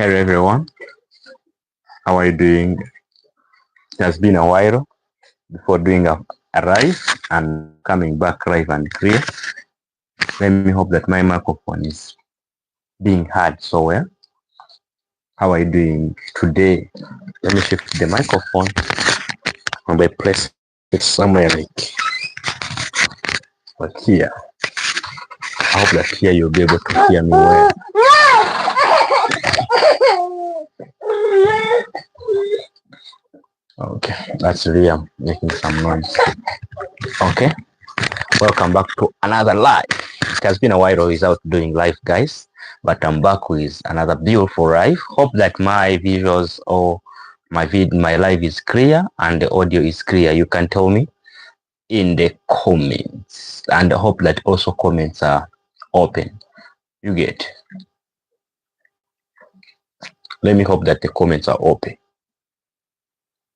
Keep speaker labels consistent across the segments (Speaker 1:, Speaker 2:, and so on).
Speaker 1: Hello everyone, how are you doing? It has been a while before doing a live and coming back live and clear. Let me hope that my microphone is being heard so well. How are you doing today? Let me shift the microphone and I place it somewhere like here. I hope that here you'll be able to hear me well. Okay, that's Liam making some noise. Okay, welcome back to another live. It has been a while without doing live, guys, but I'm back with another beautiful live. Hope that my visuals or my live is clear and the audio is clear. You can tell me in the comments, and I hope that also comments are open. You get. Let me hope that the comments are open.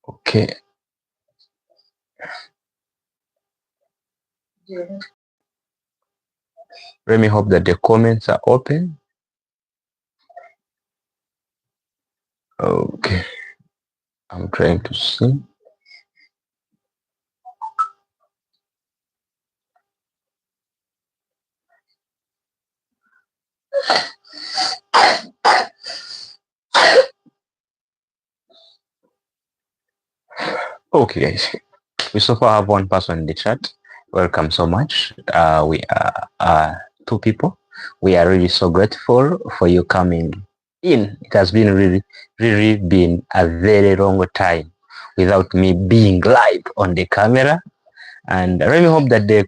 Speaker 1: Okay. Let me hope that the comments are open. Okay. I'm trying to see. Okay, guys. We so far have one person in the chat. Welcome so much. We are two people. We are really so grateful for you coming in. It has been really been a very long time without me being live on the camera. And I really hope that the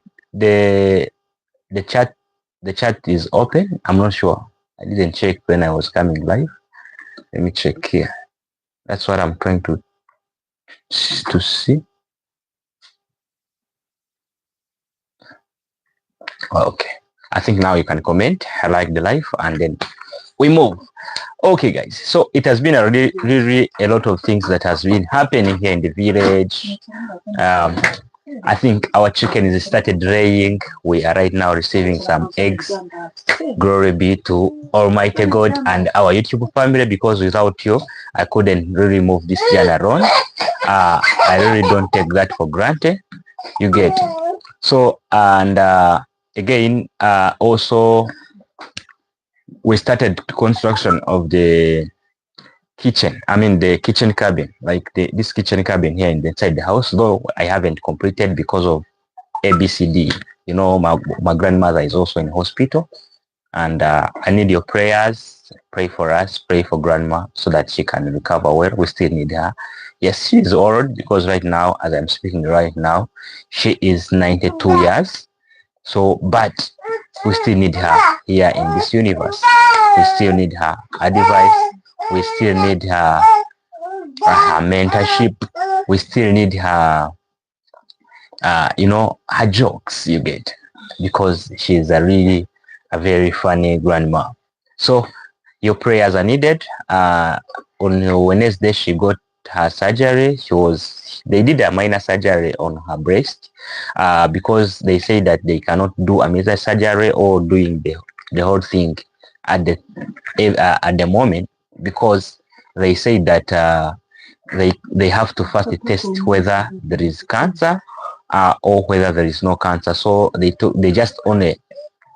Speaker 1: chat is open. I'm not sure. I didn't check when I was coming live. Let me check here. That's what I'm trying to see. Okay, I think now you can comment. I like the live, and then we move. Okay, guys. So it has been a really a lot of things that has been happening here in the village. I think our chicken is started laying. We are right now receiving some eggs. Glory be to Almighty God and our YouTube family, because without you, I couldn't really move this channel alone. I really don't take that for granted. You get. So, and again, also we started construction of the kitchen. I mean the kitchen cabin, like this kitchen cabin here inside the house, though I haven't completed because of ABCD. You know, my grandmother is also in hospital, and I need your prayers. Pray for us, pray for grandma so that she can recover well. We still need her. Yes, she is old, because right now, as I'm speaking right now, she is 92 years. So, but we still need her here in this universe. We still need her advice. We still need her mentorship. We still need her, her jokes, you get, because she's a very funny grandma. So your prayers are needed. On Wednesday, she got her surgery. They did a minor surgery on her breast, because they say that they cannot do a major surgery or doing the whole thing at the moment, because they say that they have to first test whether there is cancer or whether there is no cancer. So they just only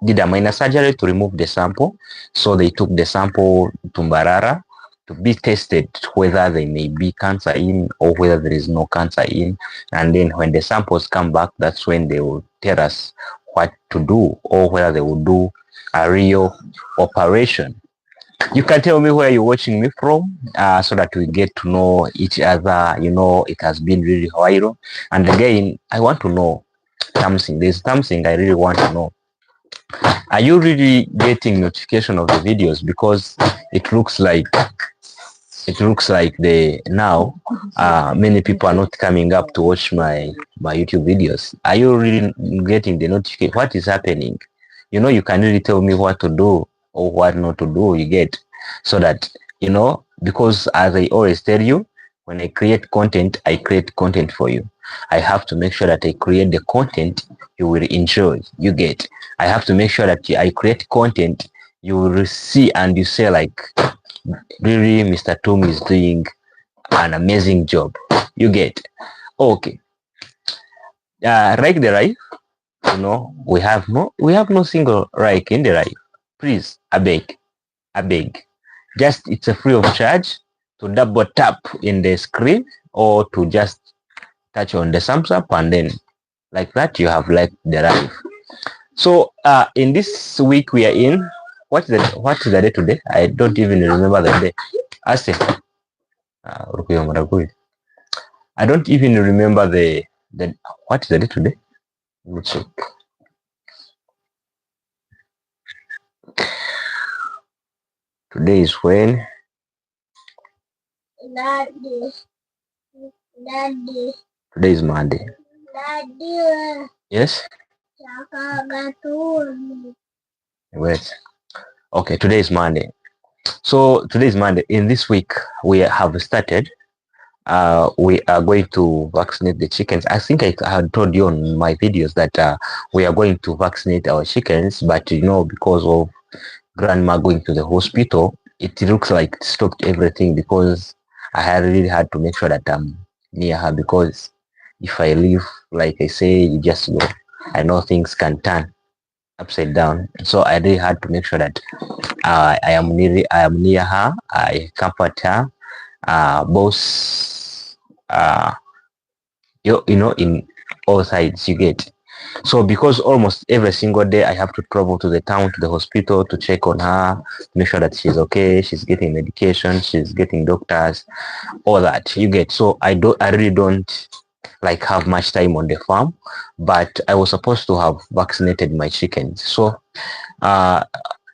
Speaker 1: did a minor surgery to remove the sample. So they took the sample to Mbarara to be tested whether there may be cancer in or whether there is no cancer in. And then when the samples come back, that's when they will tell us what to do, or whether they will do a real operation. You can tell me where you're watching me from, so that we get to know each other. You know, it has been really viral. And again, I want to know something. There's something I really want to know. Are you really getting notification of the videos? Because it looks like many people are not coming up to watch my YouTube videos. Are you really getting the notification? What is happening? You know, you can really tell me what to do or what not to do, you get, so that, because as I always tell you, when I create content, I create content for you. I have to make sure that I create the content you will enjoy, you get. I have to make sure that I create content you will see and you say like, really Mr. Tom is doing an amazing job. You get. Okay. Like the life, we have no single like in the life. Please, I beg. Just it's a free of charge to double tap in the screen or to just touch on the thumbs up, and then like that you have liked the live. So in this week we are in, what is the day today? I don't even remember the day. I don't even remember the what is the day today? Let me check. Today is when? Today is Monday. Yes? Wait. Okay, today is Monday. So today is Monday. In this week, we have started. We are going to vaccinate the chickens. I think I had told you on my videos that we are going to vaccinate our chickens, but because of grandma going to the hospital, it looks like it stopped everything because I really had to make sure that I'm near her, because if I leave, like I say, you just go. I know things can turn upside down, so I really had to make sure that I am near her. I comfort her, both in all sides, you get. So because almost every single day I have to travel to the town, to the hospital, to check on her, make sure that she's okay, she's getting medication, she's getting doctors, all that, you get. So I really don't like have much time on the farm, but I was supposed to have vaccinated my chickens. So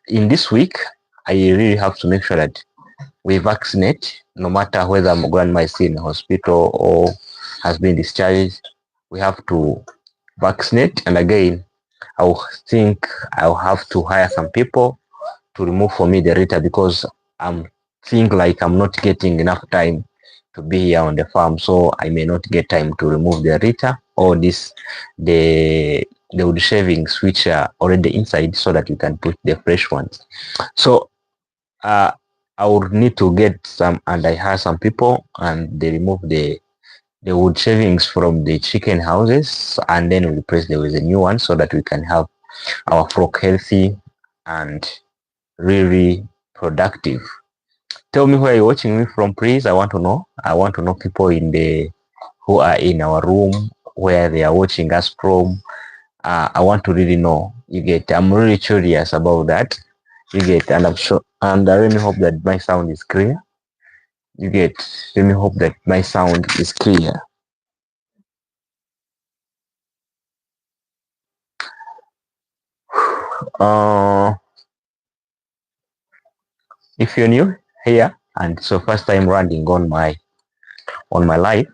Speaker 1: in this week I really have to make sure that we vaccinate, no matter whether my grandma is still in the hospital or has been discharged. We have to vaccinate, and again I think I'll have to hire some people to remove for me the litter, because I'm think like I'm not getting enough time to be here on the farm, so I may not get time to remove the litter or the wood shavings which are already inside, so that you can put the fresh ones. So I would need to get some, and I hire some people, and they remove the wood shavings from the chicken houses, and then we replace them with a new one, so that we can have our flock healthy and really productive. Tell me where you're watching me from, please. I want to know people who are in our room, where they are watching us from. I want to really know. You get. I'm really curious about that. You get, and I'm sure, and I really hope that my sound is clear. You get. Let me hope that my sound is clear. If you're new here and so first time running on my live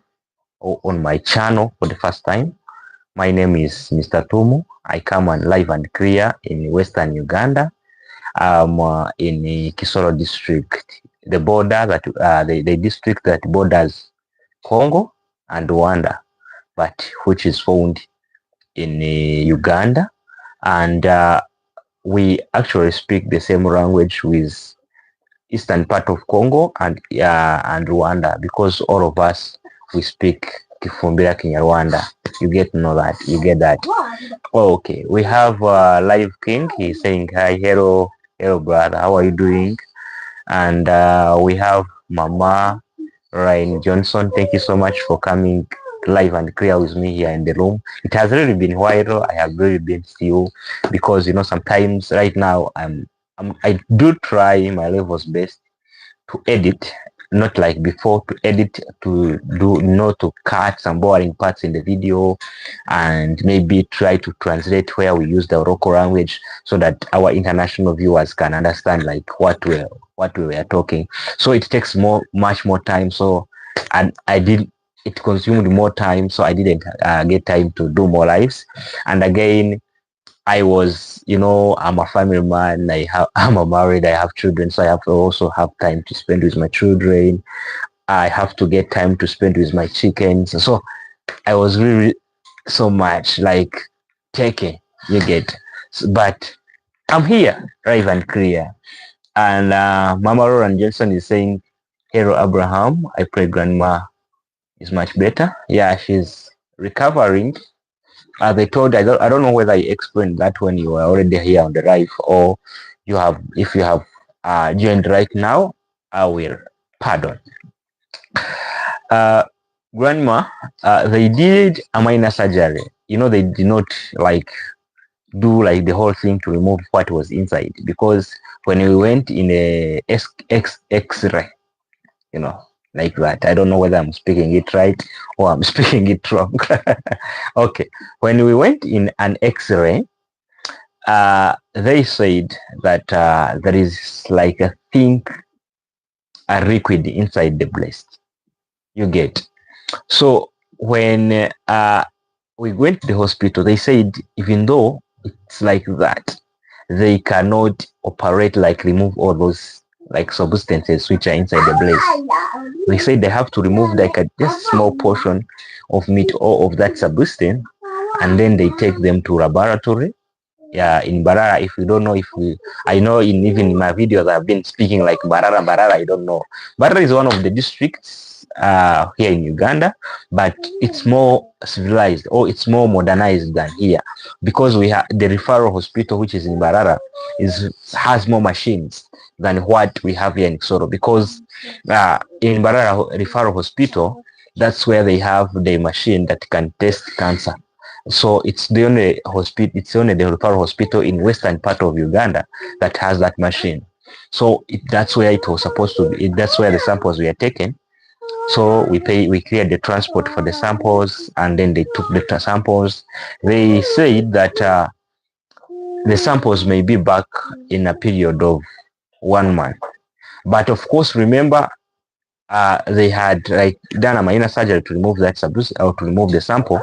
Speaker 1: or on my channel for the first time, my name is Mr. Tumu. I come on live and clear in Western Uganda. I'm in the Kisoro district, the border that the district that borders Congo and Rwanda, but which is found in Uganda, and we actually speak the same language with eastern part of Congo and Rwanda, because all of us we speak Kifumbira Kinyarwanda. You get to know that. You get that. Oh, okay. We have Live King. He's saying hi, hello, brother. How are you doing? And we have Mama Ryan Johnson. Thank you so much for coming live and clear with me here in the room. It has really been viral. I have really been still, because sometimes right now I do try my level's best to edit, not like before, to edit, to do to cut some boring parts in the video, and maybe try to translate where we use the local language, so that our international viewers can understand like what we were talking. So it takes much more time. So, and it consumed more time, so I didn't get time to do more lives. And again, I was, I'm a family man. I'm married. I have children, so I have to also have time to spend with my children. I have to get time to spend with my chickens. So I was really so much like taking, you get. But I'm here, live and clear. And Mama Roland Johnson is saying, hello, Abraham. I pray grandma is much better. Yeah, she's recovering. They told, I don't know whether I explained that when you were already here on the live, or you have, if you have joined right now, I will pardon. Grandma, they did a minor surgery. You know, they did not like do like the whole thing to remove what was inside, because when we went in a X-ray, you know, like that. I don't know whether I'm speaking it right or I'm speaking it wrong. Okay, when we went in an X-ray, they said that there is like a liquid inside the breast. You get. So when we went to the hospital, they said even though it's like that, they cannot operate like remove all those like substances which are inside the breast. They said they have to remove like a just small portion of meat or of that substance, and then they take them to laboratory. Yeah, in Barara, if you don't know, I know even in my videos I've been speaking like Barara, I don't know. Barara is one of the districts here in Uganda, but it's more civilized, or it's more modernized than here, because we have the referral hospital, which is in Barara, has more machines than what we have here in Kisoro, because in Barara referral hospital, that's where they have the machine that can test cancer. So it's the only hospital, it's only the referral hospital in western part of Uganda that has that machine. So that's where it was supposed to be. That's where the samples were taken. So we cleared the transport for the samples, and then they took the samples. They said that the samples may be back in a period of 1 month. But of course, remember, they had like done a minor surgery to remove that substance, or to remove the sample.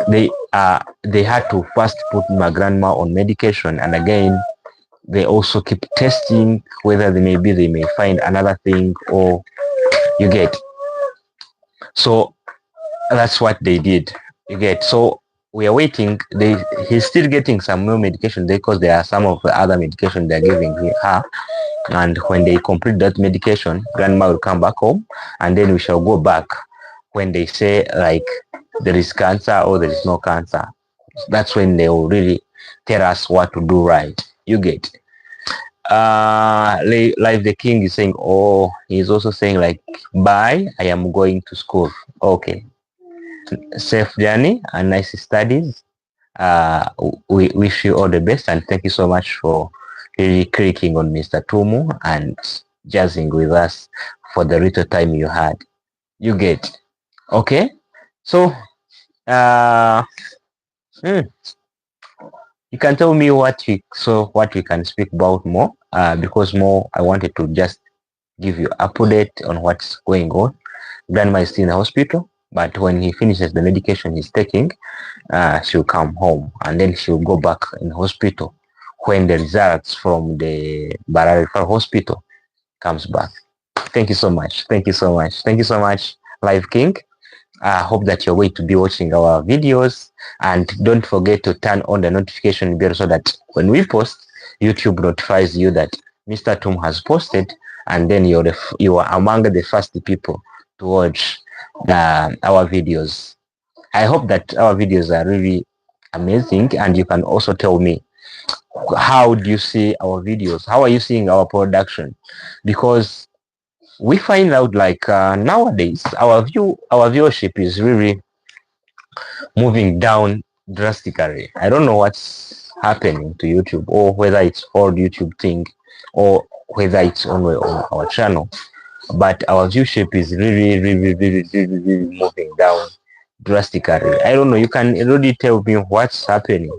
Speaker 1: They had to first put my grandma on medication, and again they also keep testing whether they may find another thing, or you get. So that's what they did, you get. So we are waiting. He's still getting some more medication there, because there are some of the other medication they're giving her, and when they complete that medication, grandma will come back home, and then we shall go back when they say like there is cancer or there is no cancer. That's when they will really tell us what to do, right? You get. Like the king is saying, oh, he's also saying like, bye, I am going to school. Okay, safe journey and nice studies. We wish you all the best, and thank you so much for really clicking on Mr. Tumu and jazzing with us for the little time you had. You get. Okay, so you can tell me what we can speak about more, because more I wanted to just give you update on what's going on. Grandma is still in the hospital, but when he finishes the medication he's taking, she'll come home, and then she'll go back in hospital when the results from the Barara Hospital comes back. Thank you so much. Thank you so much. Thank you so much, Live King. I hope that you're going to be watching our videos, and don't forget to turn on the notification bell so that when we post, YouTube notifies you that Mr. Tom has posted, and then you are among the first people to watch our videos. I hope that our videos are really amazing, and you can also tell me, how do you see our videos? How are you seeing our production? Because we find out like nowadays our viewership is really moving down drastically. I don't know what's happening to YouTube, or whether it's all YouTube thing, or whether it's only on our channel, but our viewership is really moving down drastically. I don't know, you can really tell me what's happening.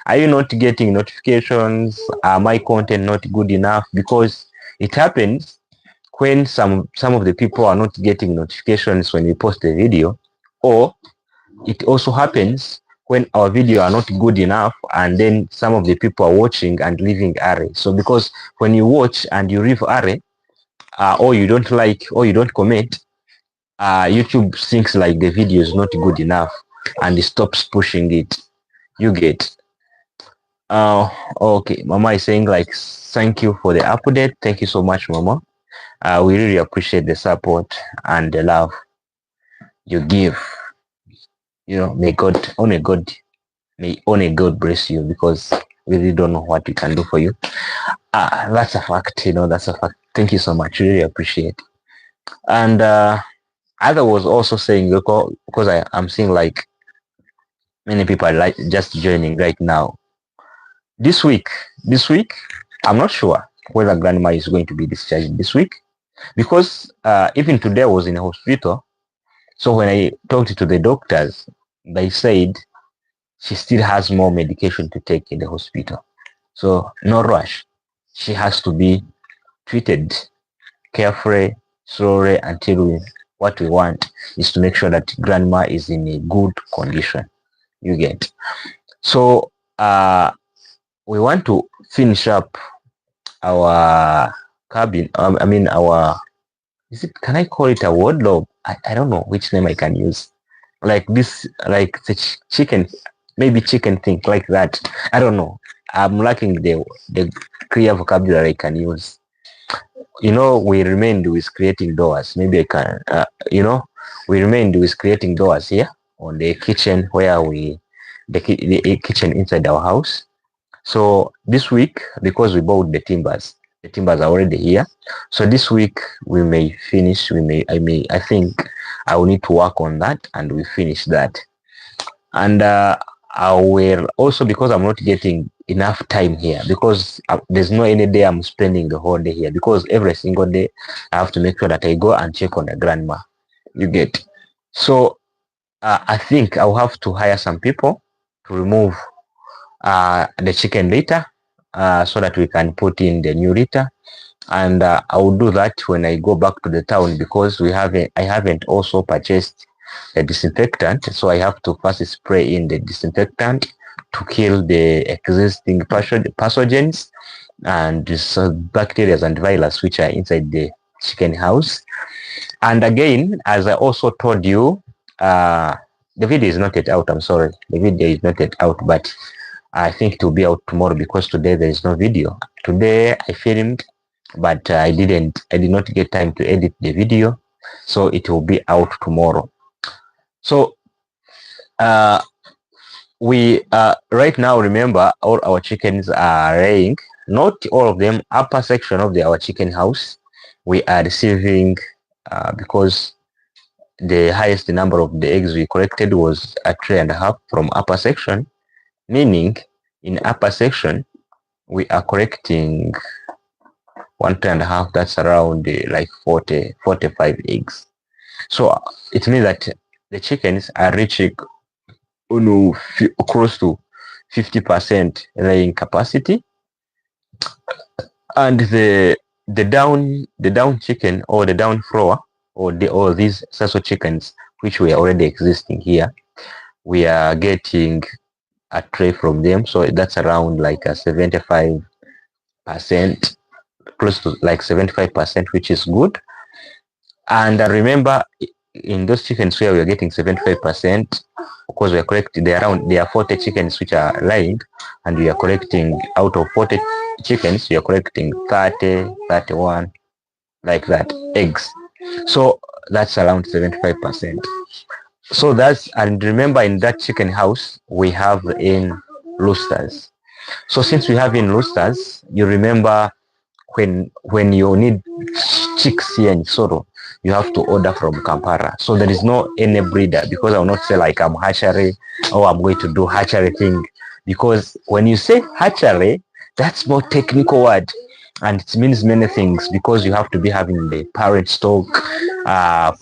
Speaker 1: Are you not getting notifications? Are my content not good enough? Because it happens when some of the people are not getting notifications when we post a video, or it also happens when our video are not good enough, and then some of the people are watching and leaving array. So because when you watch and you leave array, or you don't like, or you don't comment, YouTube thinks like the video is not good enough, and it stops pushing it. You get. Okay, Mama is saying like thank you for the update. Thank you so much, Mama. We really appreciate the support and the love you give. May only God bless you, because we really don't know what we can do for you. That's a fact. That's a fact. Thank you so much. Really appreciate. And Ada was also saying, because I'm seeing like many people are like just joining right now. This week, I'm not sure whether grandma is going to be discharged this week, because even today I was in a hospital. So when I talked to the doctors, they said she still has more medication to take in the hospital. So no rush. She has to be treated carefully, slowly, until what we want is to make sure that grandma is in a good condition. You get. So we want to finish up our cabin. I mean our. Is it? Can I call it a wardrobe? I don't know which name I can use. Like this, like the chicken, maybe chicken thing like that. I don't know. I'm lacking the clear vocabulary I can use. We remained with creating doors. Maybe I can. We remained with creating doors here on the kitchen where the kitchen inside our house. So this week, because we bought the timbers are already here. So this week we may finish. I think I will need to work on that, and we finish that. And I will also, because I'm not getting enough time here, because there's no any day I'm spending the whole day here, because every single day I have to make sure that I go and check on the grandma. You get. So I think I'll have to hire some people to remove the chicken litter, so that we can put in the new litter. And I will do that when I go back to the town, because I haven't also purchased a disinfectant, so I have to first spray in the disinfectant to kill the existing pathogens and bacteria and virus which are inside the chicken house. And again, as I also told you, the video is not yet out. I'm sorry, the video is not yet out, but I think it will be out tomorrow, because today there is no video. Today I filmed, but I did not get time to edit the video, so it will be out tomorrow. So we right now, remember, all our chickens are laying. Not all of them. Upper section of our chicken house, we are receiving, because the highest number of the eggs we collected was a tray and a half from upper section, meaning in upper section we are collecting 1 tray and a half. That's around like 45 eggs. So it means that the chickens are reaching close to 50% laying capacity, and the down chicken, or the down floor, or these sasso chickens which were already existing here, we are getting a tray from them. So that's around like a 75%, close to like 75%, which is good. And remember, in those chickens where we are getting 75%, because we are collecting, there are 40 chickens which are lying, and we are collecting, out of 40 chickens, we are collecting 30, 31, like that, eggs. So that's around 75%. So and remember, in that chicken house we have in roosters. So since we have in roosters, you remember, when you need chicks here in Soro, you have to order from Kampala. So there is no any breeder, because I will not say like I'm hatchery, or I'm going to do hatchery thing, because when you say hatchery, that's more technical word, and it means many things, because you have to be having the parent stock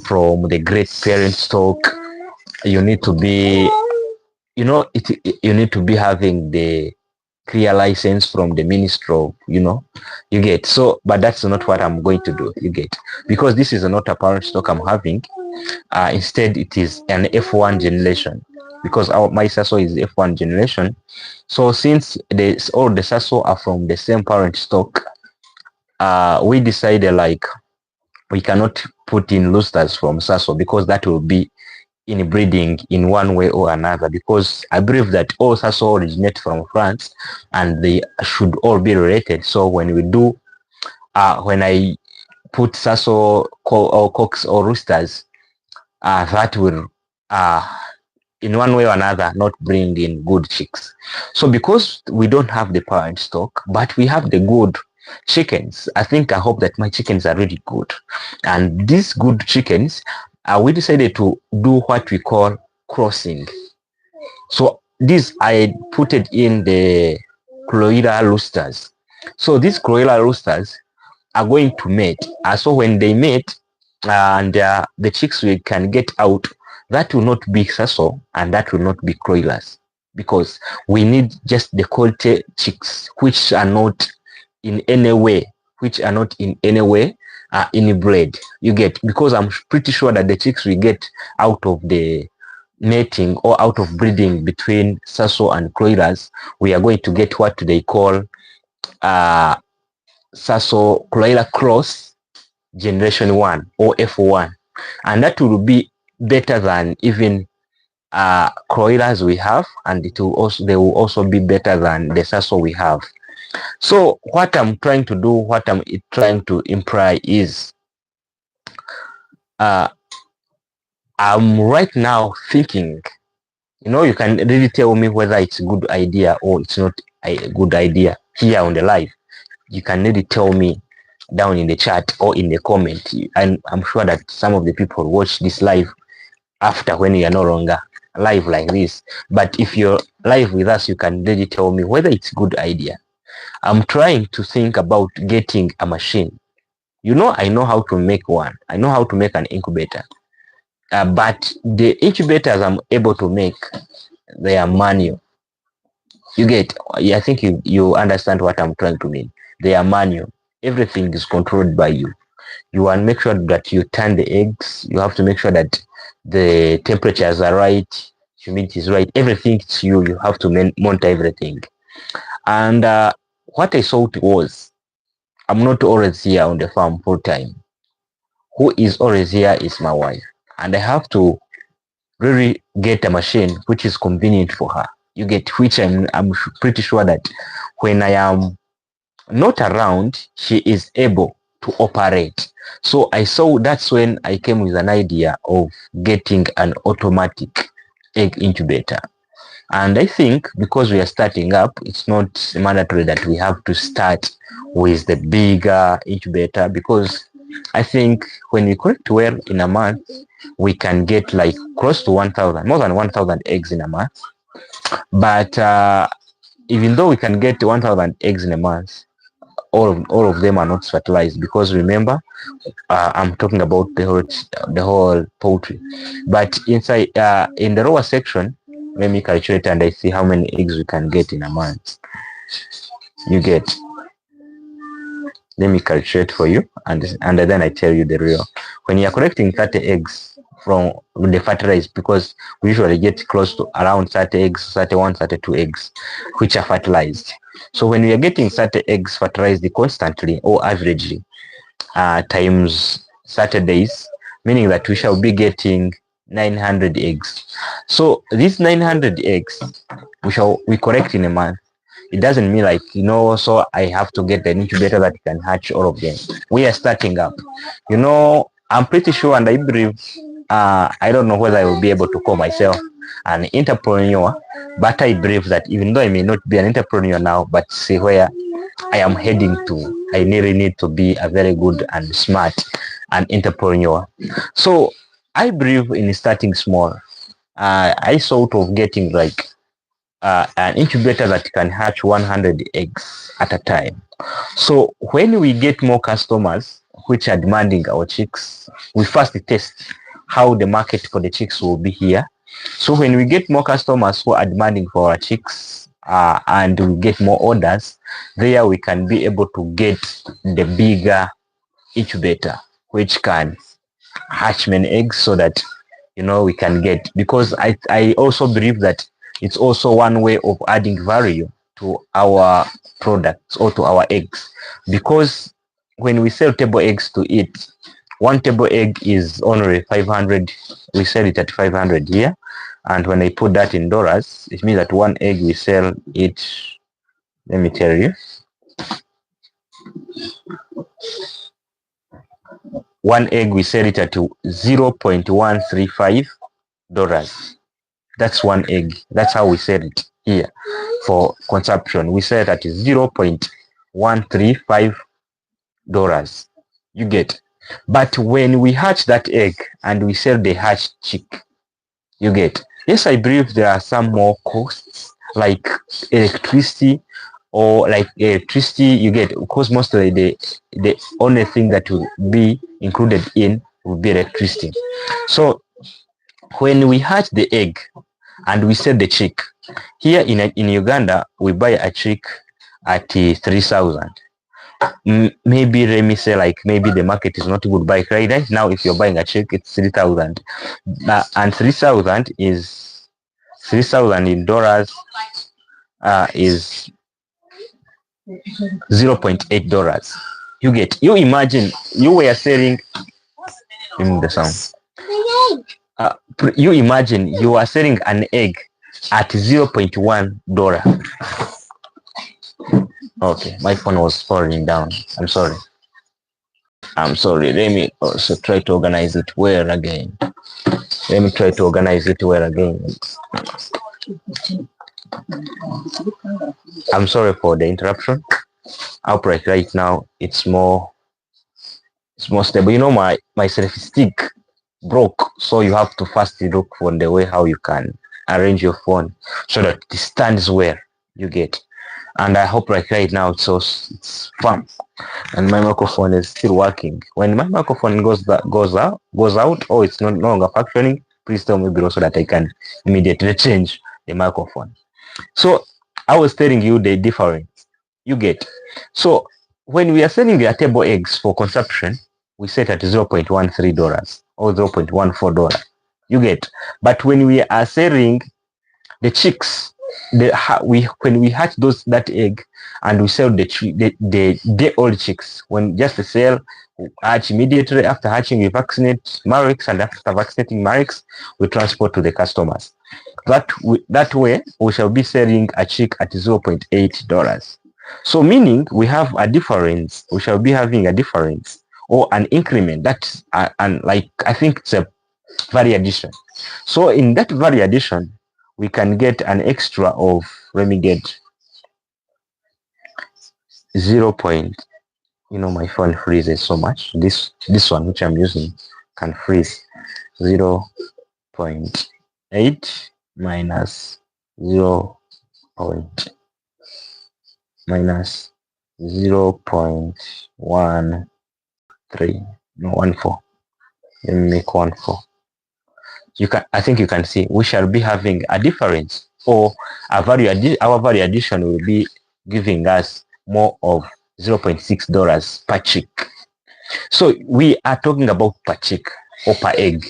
Speaker 1: from the great parent stock. You need to be, you need to be having the clear license from the ministry of, you get. So, but that's not what I'm going to do, you get, because this is not a parent stock I'm having. Instead, it is an F1 generation, because my sasso is F1 generation. So since all the sasso are from the same parent stock, we decided like we cannot put in roosters from sasso, because that will be in breeding in one way or another, because I believe that all Sasso originate from France and they should all be related. So when we do, when I put Sasso or cocks or roosters, that will, in one way or another, not bring in good chicks. So because we don't have the parent stock, but we have the good chickens, I hope that my chickens are really good. And these good chickens, we decided to do what we call crossing. So this, I put it in the Croila roosters. So these Croila roosters are going to mate. So when they mate, and the chicks we can get out, that will not be Sasso and that will not be Croilers, because we need just the quality chicks which are not in any way inbred. You get, because I'm pretty sure that the chicks we get out of the mating or out of breeding between Sasso and Croilers, we are going to get what they call Sasso Croiler cross generation 1 or F1, and that will be better than even Croilers we have, and they will also be better than the Sasso we have. So what I'm trying to do, what I'm trying to imply is, I'm right now thinking, you can really tell me whether it's a good idea or it's not a good idea here on the live. You can really tell me down in the chat or in the comment, and I'm sure that some of the people watch this live after, when you are no longer live like this. But if you're live with us, you can really tell me whether it's a good idea. I'm trying to think about getting a machine. I know how to make one. I know how to make an incubator. But the incubators I'm able to make, they are manual. You get, I think you understand what I'm trying to mean. They are manual. Everything is controlled by you. You want to make sure that you turn the eggs. You have to make sure that the temperatures are right, humidity is right. Everything is you. You have to monitor everything. And what I thought was, I'm not always here on the farm full time. Who is always here is my wife. And I have to really get a machine which is convenient for her. You get, which I'm pretty sure that when I am not around, she is able to operate. So that's when I came with an idea of getting an automatic egg incubator. And I think because we are starting up, it's not mandatory that we have to start with the bigger incubator, because I think when we collect well in a month, we can get like close to 1,000, more than 1,000 eggs in a month. But even though we can get 1,000 eggs in a month, all of them are not fertilized, because remember, I'm talking about the whole poultry. But inside, in the lower section, let me calculate and I see how many eggs we can get in a month. You get. Let me calculate for you, and then I tell you the real. When you are collecting 30 eggs from the fertilized, because we usually get close to around 30 eggs, 31, 32 eggs, which are fertilized. So when we are getting 30 eggs fertilized constantly or averagely, times 30 days, meaning that we shall be getting 900 eggs. So these 900 eggs we collect in a month. It doesn't mean like, so I have to get an incubator that can hatch all of them. We are starting up. I'm pretty sure, and I believe, I don't know whether I will be able to call myself an entrepreneur, but I believe that even though I may not be an entrepreneur now, but see where I am heading to, I really need to be a very good and smart and entrepreneur. So I believe in starting small. I sort of getting like an incubator that can hatch 100 eggs at a time. So when we get more customers which are demanding our chicks, we first test how the market for the chicks will be here. So when we get more customers who are demanding for our chicks, and we get more orders, there we can be able to get the bigger incubator which can hatch many eggs, so that we can get, because I also believe that it's also one way of adding value to our products or to our eggs, because when we sell table eggs to eat, One table egg is only 500. We sell it at 500 here. And when I put that in dollars, it means that one egg we sell it, let me tell you, one egg we sell it at $0.135. That's one egg. That's how we sell it here for consumption. We sell it at $0.135. You get. But when we hatch that egg and we sell the hatched chick, you get. Yes, I believe there are some more costs like electricity you get, because mostly the only thing that will be included in will be electricity. So when we hatch the egg and we sell the chick, here in Uganda we buy a chick at 3,000. Maybe let me say, like, maybe the market is not good buy right now. If you're buying a chick, it's 3,000, and 3,000 in dollars is $0.8. You get. You imagine you were selling in the sound. You imagine you are selling an egg at $0.1. Okay, my phone was falling down. I'm sorry. Let me also try to organize it well again. I'm sorry for the interruption. Outbreak right now, it's more stable. You know, my selfie stick broke, so you have to first look for the way how you can arrange your phone so that it stands well. You get. And I hope like right now it's firm, and my microphone is still working. When my microphone goes out, or it's no longer functioning, please tell me below so that I can immediately change the microphone. So I was telling you the difference. You get. So when we are selling the table eggs for consumption, we set at $0.13 or $0.14. You get. But when we are selling the chicks, when we hatch that egg and we sell the old chicks, when just the sale, hatch immediately after hatching, we vaccinate marix, and after vaccinating marix, we transport to the customers. That way we shall be selling a chick at $0.8. So meaning we have a difference. We shall be having a difference or an increment. That's and like I think it's a value addition. So in that value addition, we can get an extra of, let me get 0. My phone freezes so much. This one which I'm using can freeze. 0.8 minus 0.14. Let me make 14. I think you can see we shall be having a difference, or our value addition will be giving us more of $0.6 per chick. So we are talking about per chick or per egg.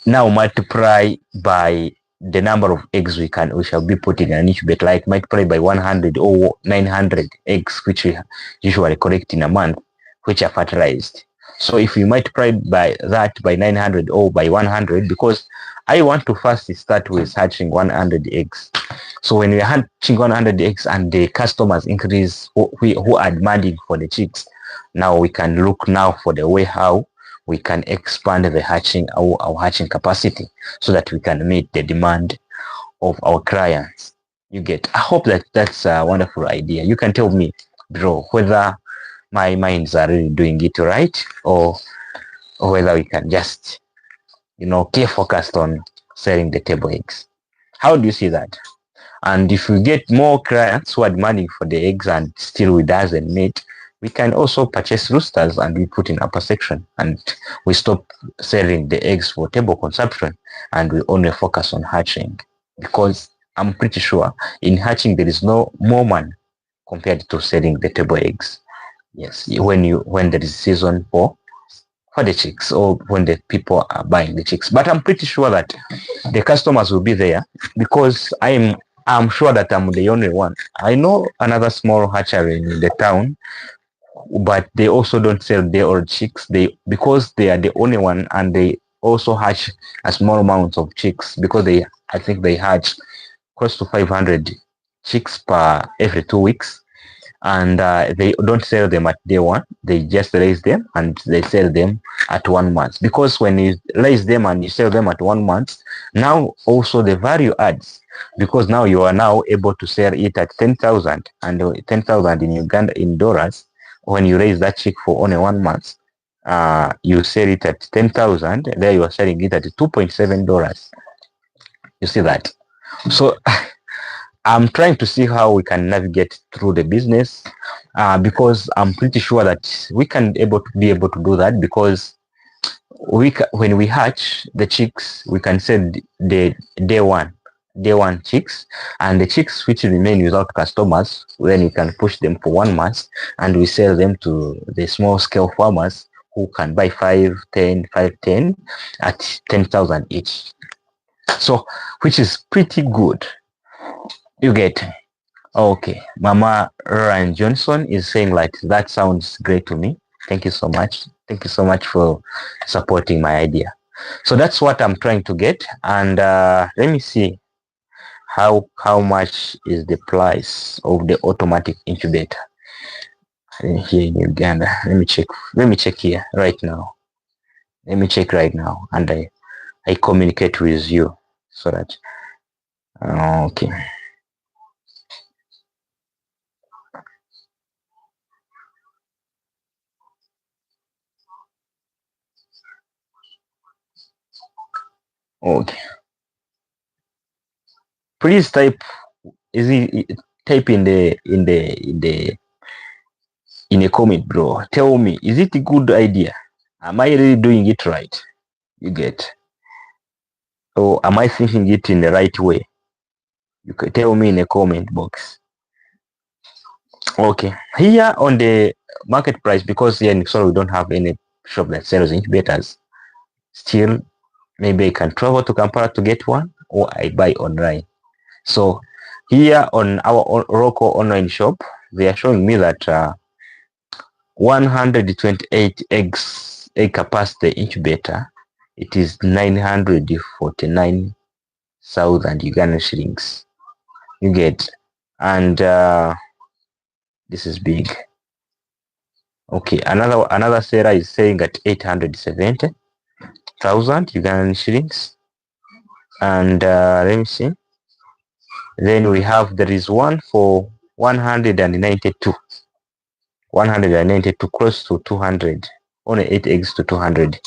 Speaker 1: Now multiply by the number of eggs we shall be putting in an incubate, like multiply by 100 or 900 eggs which we usually collect in a month, which are fertilized. So if we multiply by 900 or by 100, because I want to first start with hatching 100 eggs. So when we are hatching 100 eggs and the customers increase who are demanding for the chicks, now we can look now for the way how we can expand the hatching, our hatching capacity, so that we can meet the demand of our clients. You get. I hope that's a wonderful idea. You can tell me, bro, whether my minds are really doing it right, or whether we can just, stay focused on selling the table eggs. How do you see that? And if we get more clients who are demanding for the eggs and still we doesn't meet, we can also purchase roosters and we put in upper section, and we stop selling the eggs for table consumption and we only focus on hatching, because I'm pretty sure in hatching there is no more money compared to selling the table eggs. Yes, when there is season for the chicks, or when the people are buying the chicks. But I'm pretty sure that the customers will be there, because I'm sure that I'm the only one. I know another small hatchery in the town but they also don't sell day-old chicks. Because they are the only one, and they also hatch a small amount of chicks, because I think they hatch close to 500 chicks per every 2 weeks, and they don't sell them at day one. They just raise them and they sell them at 1 month, because when you raise them and you sell them at 1 month, now also the value adds, because now you are now able to sell it at 10,000, and 10,000 in Uganda in dollars. When you raise that chick for only 1 month, you sell it at 10,000. There you are selling it at $2.7. You see that? So I'm trying to see how we can navigate through the business, because I'm pretty sure that we can be able to do that, because when we hatch the chicks, we can sell the day one chicks, and the chicks which remain without customers, then we can push them for 1 month, and we sell them to the small scale farmers who can buy 5, 10 at 10,000 each. So, which is pretty good. You get. Okay, Mama Ryan Johnson is saying like, that sounds great to me. Thank you so much. Thank you so much for supporting my idea. So that's what I'm trying to get, and let me see how much is the price of the automatic incubator here in Uganda. Let me check. Let me check here right now. Let me check right now, and I communicate with you so that okay. Okay. Please type. Type in a comment, bro. Tell me, is it a good idea? Am I really doing it right? You get. Or am I thinking it in the right way? You can tell me in the comment box. Okay. Here on the market price, because here in Kisoro we don't have any shop that sells incubators. Still, maybe I can travel to Kampala to get one, or I buy online. So here on our local online shop, they are showing me that 128 egg capacity incubator, it is 949,000 Ugandan shillings. You get. And this is big. Okay, another seller is saying at 870,000 Ugandan shillings. And let me see. Then we have, there is one for 192, close to 200, only 8 eggs to 200.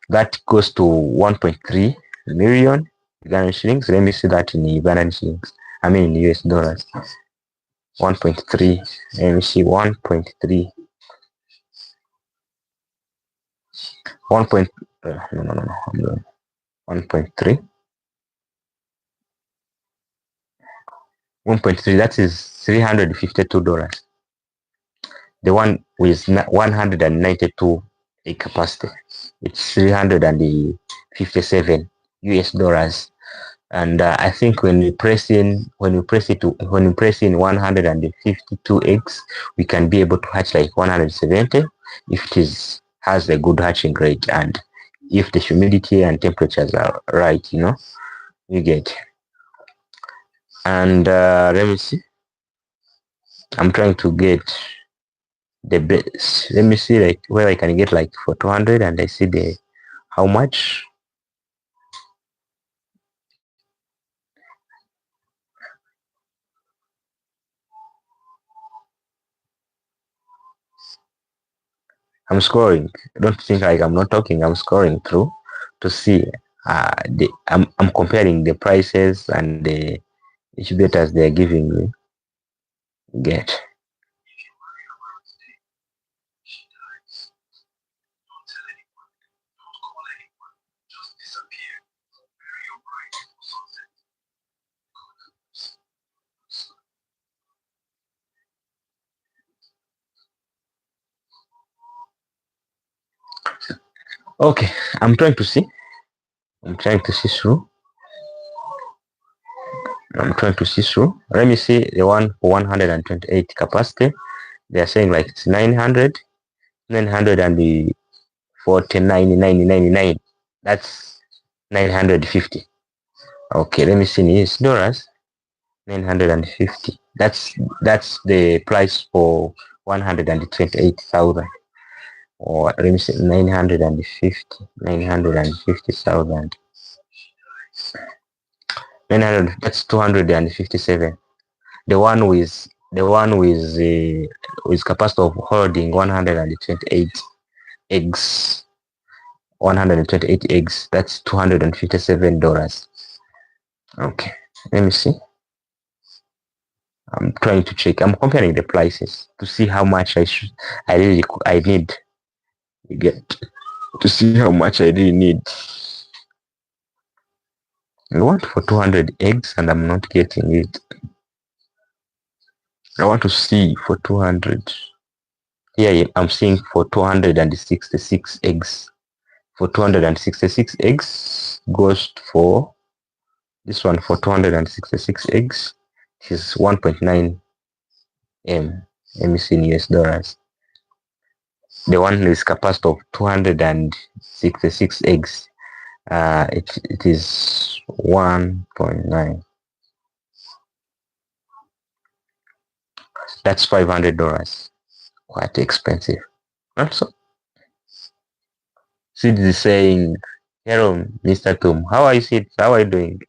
Speaker 1: That goes to 1.3 million Ugandan shillings. Let me see that in Ugandan shillings. I mean in US dollars. 1.3. Let me see. 1.3. 1. No. 1.3. 1.3. That is $352. The one with 192 egg capacity, it's 357 US dollars. And I think when we press in 152 eggs, we can be able to hatch like 170 if it has a good hatching rate, and if the humidity and temperatures are right, you get. And let me see. I'm trying to get the best. Let me see like where I can get like for 200, and I see the how much. I'm scrolling. Don't think like I'm not talking. I'm scrolling through to see. I'm comparing the prices and the incubators they are giving me. Get. Okay, I'm trying to see. I'm trying to see through. Let me see the one for 128 capacity. They are saying like it's 900, 949, that's 950. Okay, let me see in US dollars. 950. That's the price for 128,000. Or let me say 950,000. 900. That's 257. The one with capacity of holding 128 eggs. 128 eggs. That's $257. Okay, let me see. I'm trying to check. I'm comparing the prices to see how much I need. You get to see how much I really need. I want for 200 eggs and I'm not getting it. I want to see for 200. Here I'm seeing for 266 eggs. For 266 eggs goes for this one. For 266 eggs is 1.9 M. Let me see in US dollars. The one is capacity of 266 eggs. It is 1.9. That's $500. Quite expensive. Also, Sid is saying, "Hello, Mr. Tom. How are you, Sid? How are you doing?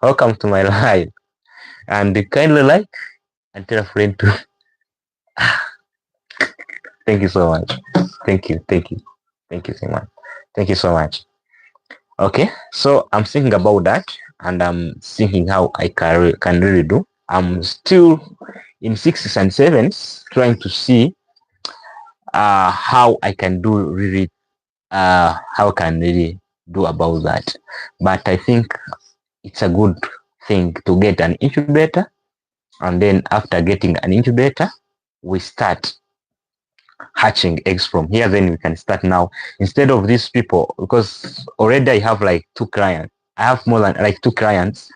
Speaker 1: Welcome to my live. And kindly like and tell a friend to." Thank you so much. Thank you so much. Thank you so much. Okay, so I'm thinking about that, and I'm thinking how I can really do. I'm still in 6s and 7s trying to see how I can do really, how can really do about that. But I think it's a good thing to get an incubator, and then after getting an incubator, we start hatching eggs from here. Then we can start now, instead of these people, because already I have like 2 clients. I have more than like 2 clients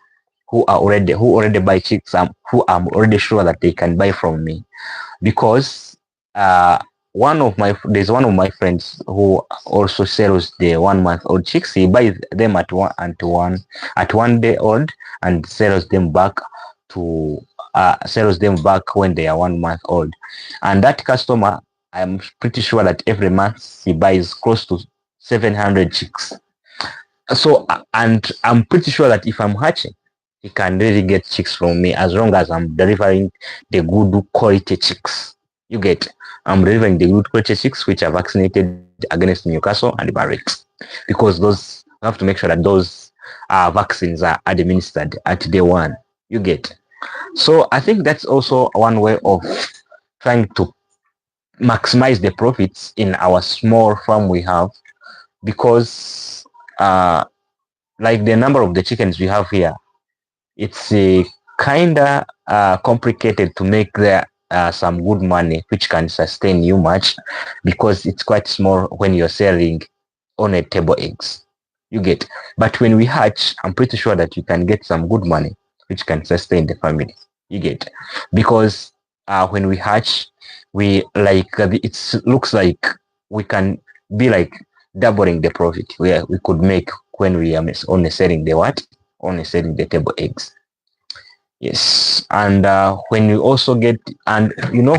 Speaker 1: who already buy chicks, who I'm already sure that they can buy from me, because there's one of my friends who also sells the 1-month-old chicks. He buys them at 1 day old and sells them back when they are 1 month old. And that customer, I'm pretty sure that every month he buys close to 700 chicks. So, and I'm pretty sure that if I'm hatching, he can really get chicks from me, as long as I'm delivering the good quality chicks. You get, I'm delivering the good quality chicks which are vaccinated against Newcastle and Barrett, because those, I have to make sure that those vaccines are administered at day 1. You get. So I think that's also one way of trying to maximize the profits in our small farm we have, because like the number of the chickens we have here, it's kinda complicated to make there some good money which can sustain you much, because it's quite small when you're selling on a table eggs. You get. But when we hatch, I'm pretty sure that you can get some good money which can sustain the family. You get. Because when we hatch, we like it looks like we can be like doubling the profit where we could make when we are only selling the what? Only selling the table eggs. Yes, and when you also get, and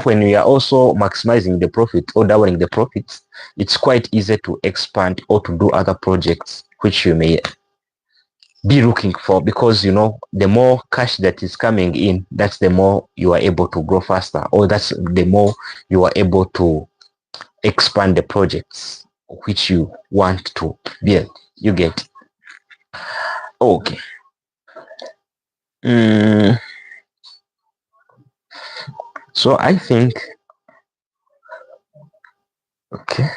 Speaker 1: when we are also maximizing the profit or doubling the profits, it's quite easy to expand or to do other projects which you may be looking for, because the more cash that is coming in, that's the more you are able to grow faster, or that's the more you are able to expand the projects which you want to build. You get. Okay. So I think, okay.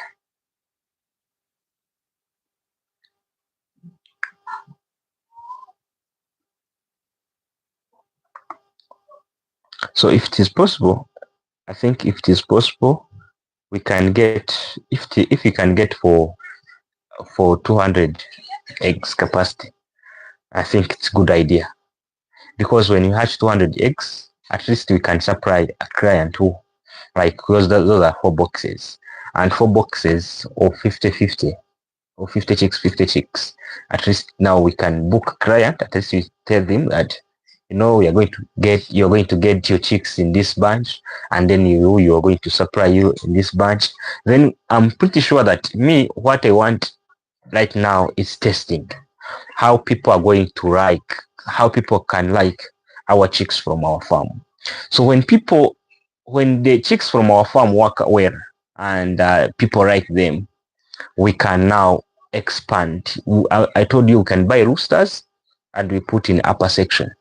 Speaker 1: So if it is possible, I think if it is possible, we can get, if we can get for 200 eggs capacity, I think it's a good idea, because when you hatch 200 eggs, at least we can supply a client who Like those are 4 boxes, and 4 boxes of 50-50 or 50 chicks, 50 chicks. At least now we can book a client. At least we tell them that, you're going to get your chicks in this bunch, and then you are going to supply you in this bunch. Then I'm pretty sure that what I want right now is testing how people are going to how people can like our chicks from our farm. So when the chicks from our farm work well and people like them, we can now expand. I told you we can buy roosters and we put in upper section.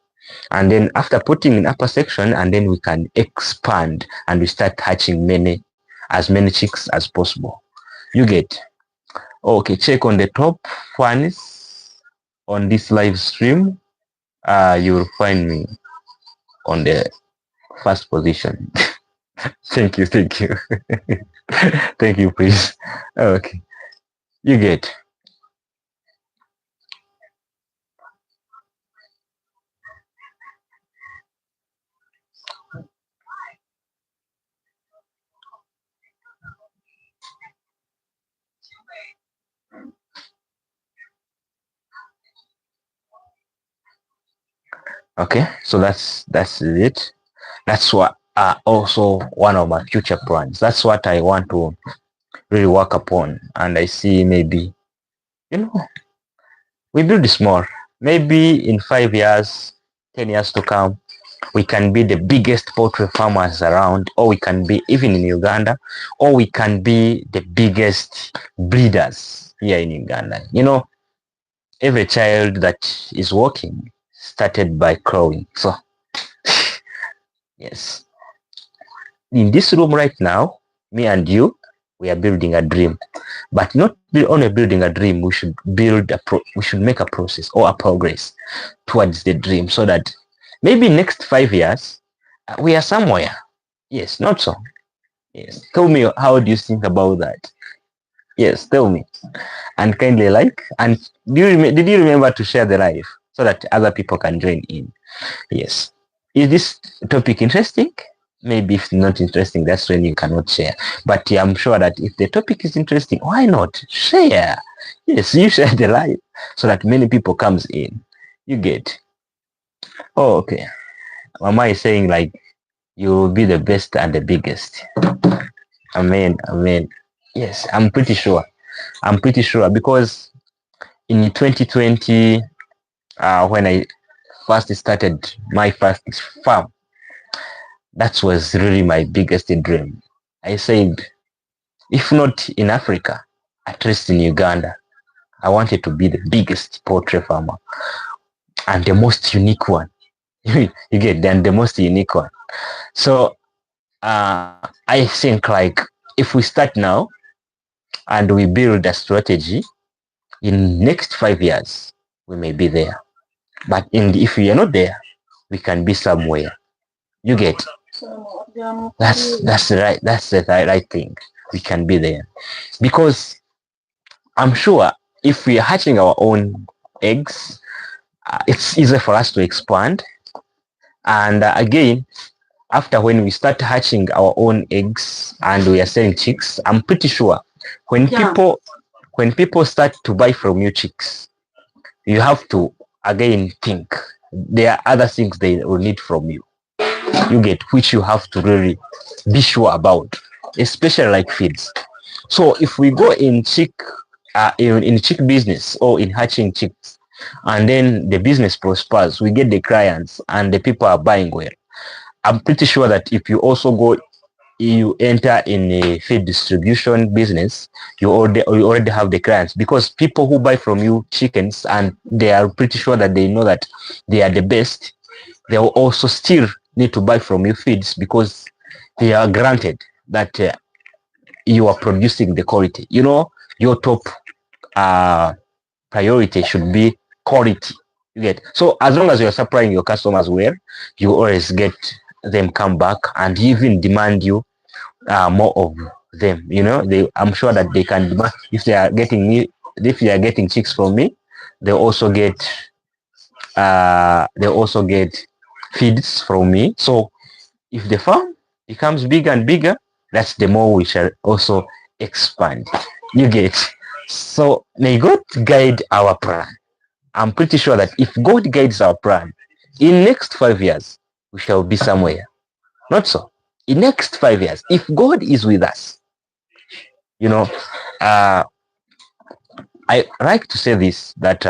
Speaker 1: And then after putting in upper section, and then we can expand and we start hatching as many chicks as possible. You get? Okay, check on the top ones on this live stream. You will find me on the first position. Thank you. Thank you, please. Okay, you get? Okay, so that's it. That's what also one of my future plans. That's what I want to really work upon, and I see maybe we build small. Maybe in 5 years, 10 years to come, we can be the biggest poultry farmers around, or we can be even in Uganda, or we can be the biggest breeders here in Uganda. Every child that is walking started by crawling. So yes, in this room right now, me and you, we are building a dream, but not only building a dream. We should we should make a process or a progress towards the dream, so that maybe next 5 years we are somewhere. Yes, not so. Yes, tell me, how do you think about that? Yes, tell me, and kindly like, and did you remember to share the live so that other people can join in? Yes. Is this topic interesting? Maybe if not interesting, that's when you cannot share. But yeah, I'm sure that if the topic is interesting, why not share? Yes, you share the live so that many people comes in. You get? Oh, okay. Mama is saying like you will be the best and the biggest. Amen. Amen. Yes, I'm pretty sure. I'm pretty sure because in 2020, when I first started my first farm, that was really my biggest dream. I said, if not in Africa, at least in Uganda, I wanted to be the biggest poultry farmer and the most unique one. You get then the most unique one. So I think like if we start now and we build a strategy, in next 5 years we may be there. But if we are not there, we can be somewhere. You get? That's right. That's the right thing. We can be there because I'm sure if we are hatching our own eggs, it's easier for us to expand. And again, after when we start hatching our own eggs and we are selling chicks, I'm pretty sure when people start to buy from you chicks, you have to again think there are other things they will need from you. You get, which you have to really be sure about, especially like feeds. So if we go in chick business or in hatching chicks, and then the business prospers, we get the clients and the people are buying well, I'm pretty sure that if you enter in a feed distribution business, you already have the clients, because people who buy from you chickens and they are pretty sure that they know that they are the best, they will also still need to buy from you feeds because they are granted that you are producing the quality. Your top priority should be quality. You get? So as long as you're supplying your customers well, you always get them come back and even demand you more of them. I'm sure that they can demand, if they are getting chicks from me, they also get feeds from me. So if the farm becomes bigger and bigger, that's the more we shall also expand. You get? So may God guide our plan. I'm pretty sure that if God guides our plan, in next 5 years, we shall be somewhere. Not so. In next 5 years, if God is with us, you know, I like to say this, that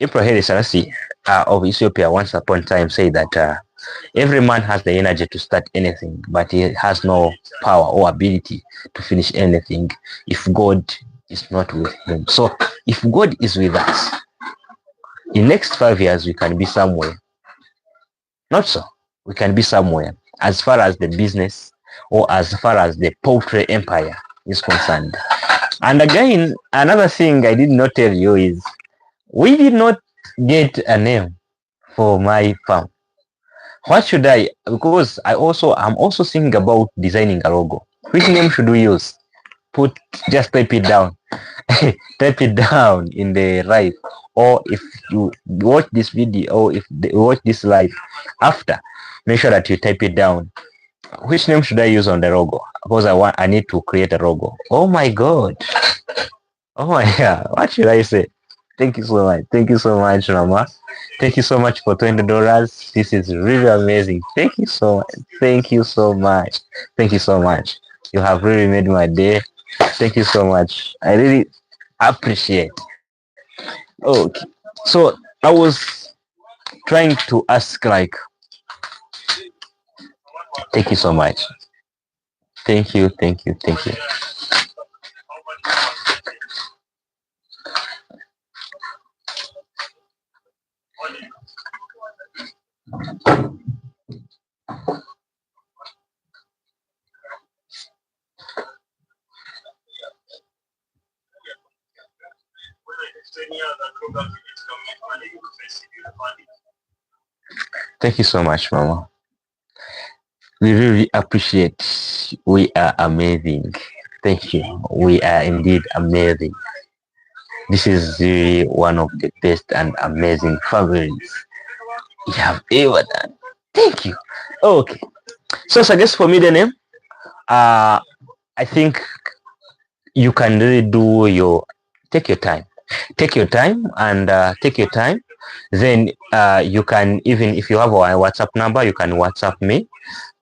Speaker 1: Emperor Haile Selassie of Ethiopia once upon a time said that every man has the energy to start anything, but he has no power or ability to finish anything if God is not with him. So if God is with us, in next 5 years we can be somewhere. Not so. We can be somewhere as far as the business or as far as the poultry empire is concerned. And again, another thing I did not tell you is we did not get a name for my farm. What should I? Because I'm also thinking about designing a logo. Which name should we use? Just type it down. Type it down in the live, or if you watch this video, or if you watch this live after, make sure that you type it down. Which name should I use on the logo? Because I need to create a logo. Oh my god. Oh my god. What should I say? Thank you so much. Thank you so much, Mama. Thank you so much for $20. This is really amazing. Thank you so much. Thank you so much. Thank you so much. You have really made my day. Thank you so much. I really appreciate. Okay. So I was trying to ask, like, thank you so much. Thank you, thank you, thank you. Thank you so much, Mama. We really appreciate. We are amazing. Thank you. We are indeed amazing. This is really one of the best and amazing families you have ever done. Thank you. Okay. So suggest for me the name. I think you can really do take your time. Take your time and take your time. Then you can, even if you have a WhatsApp number, you can WhatsApp me.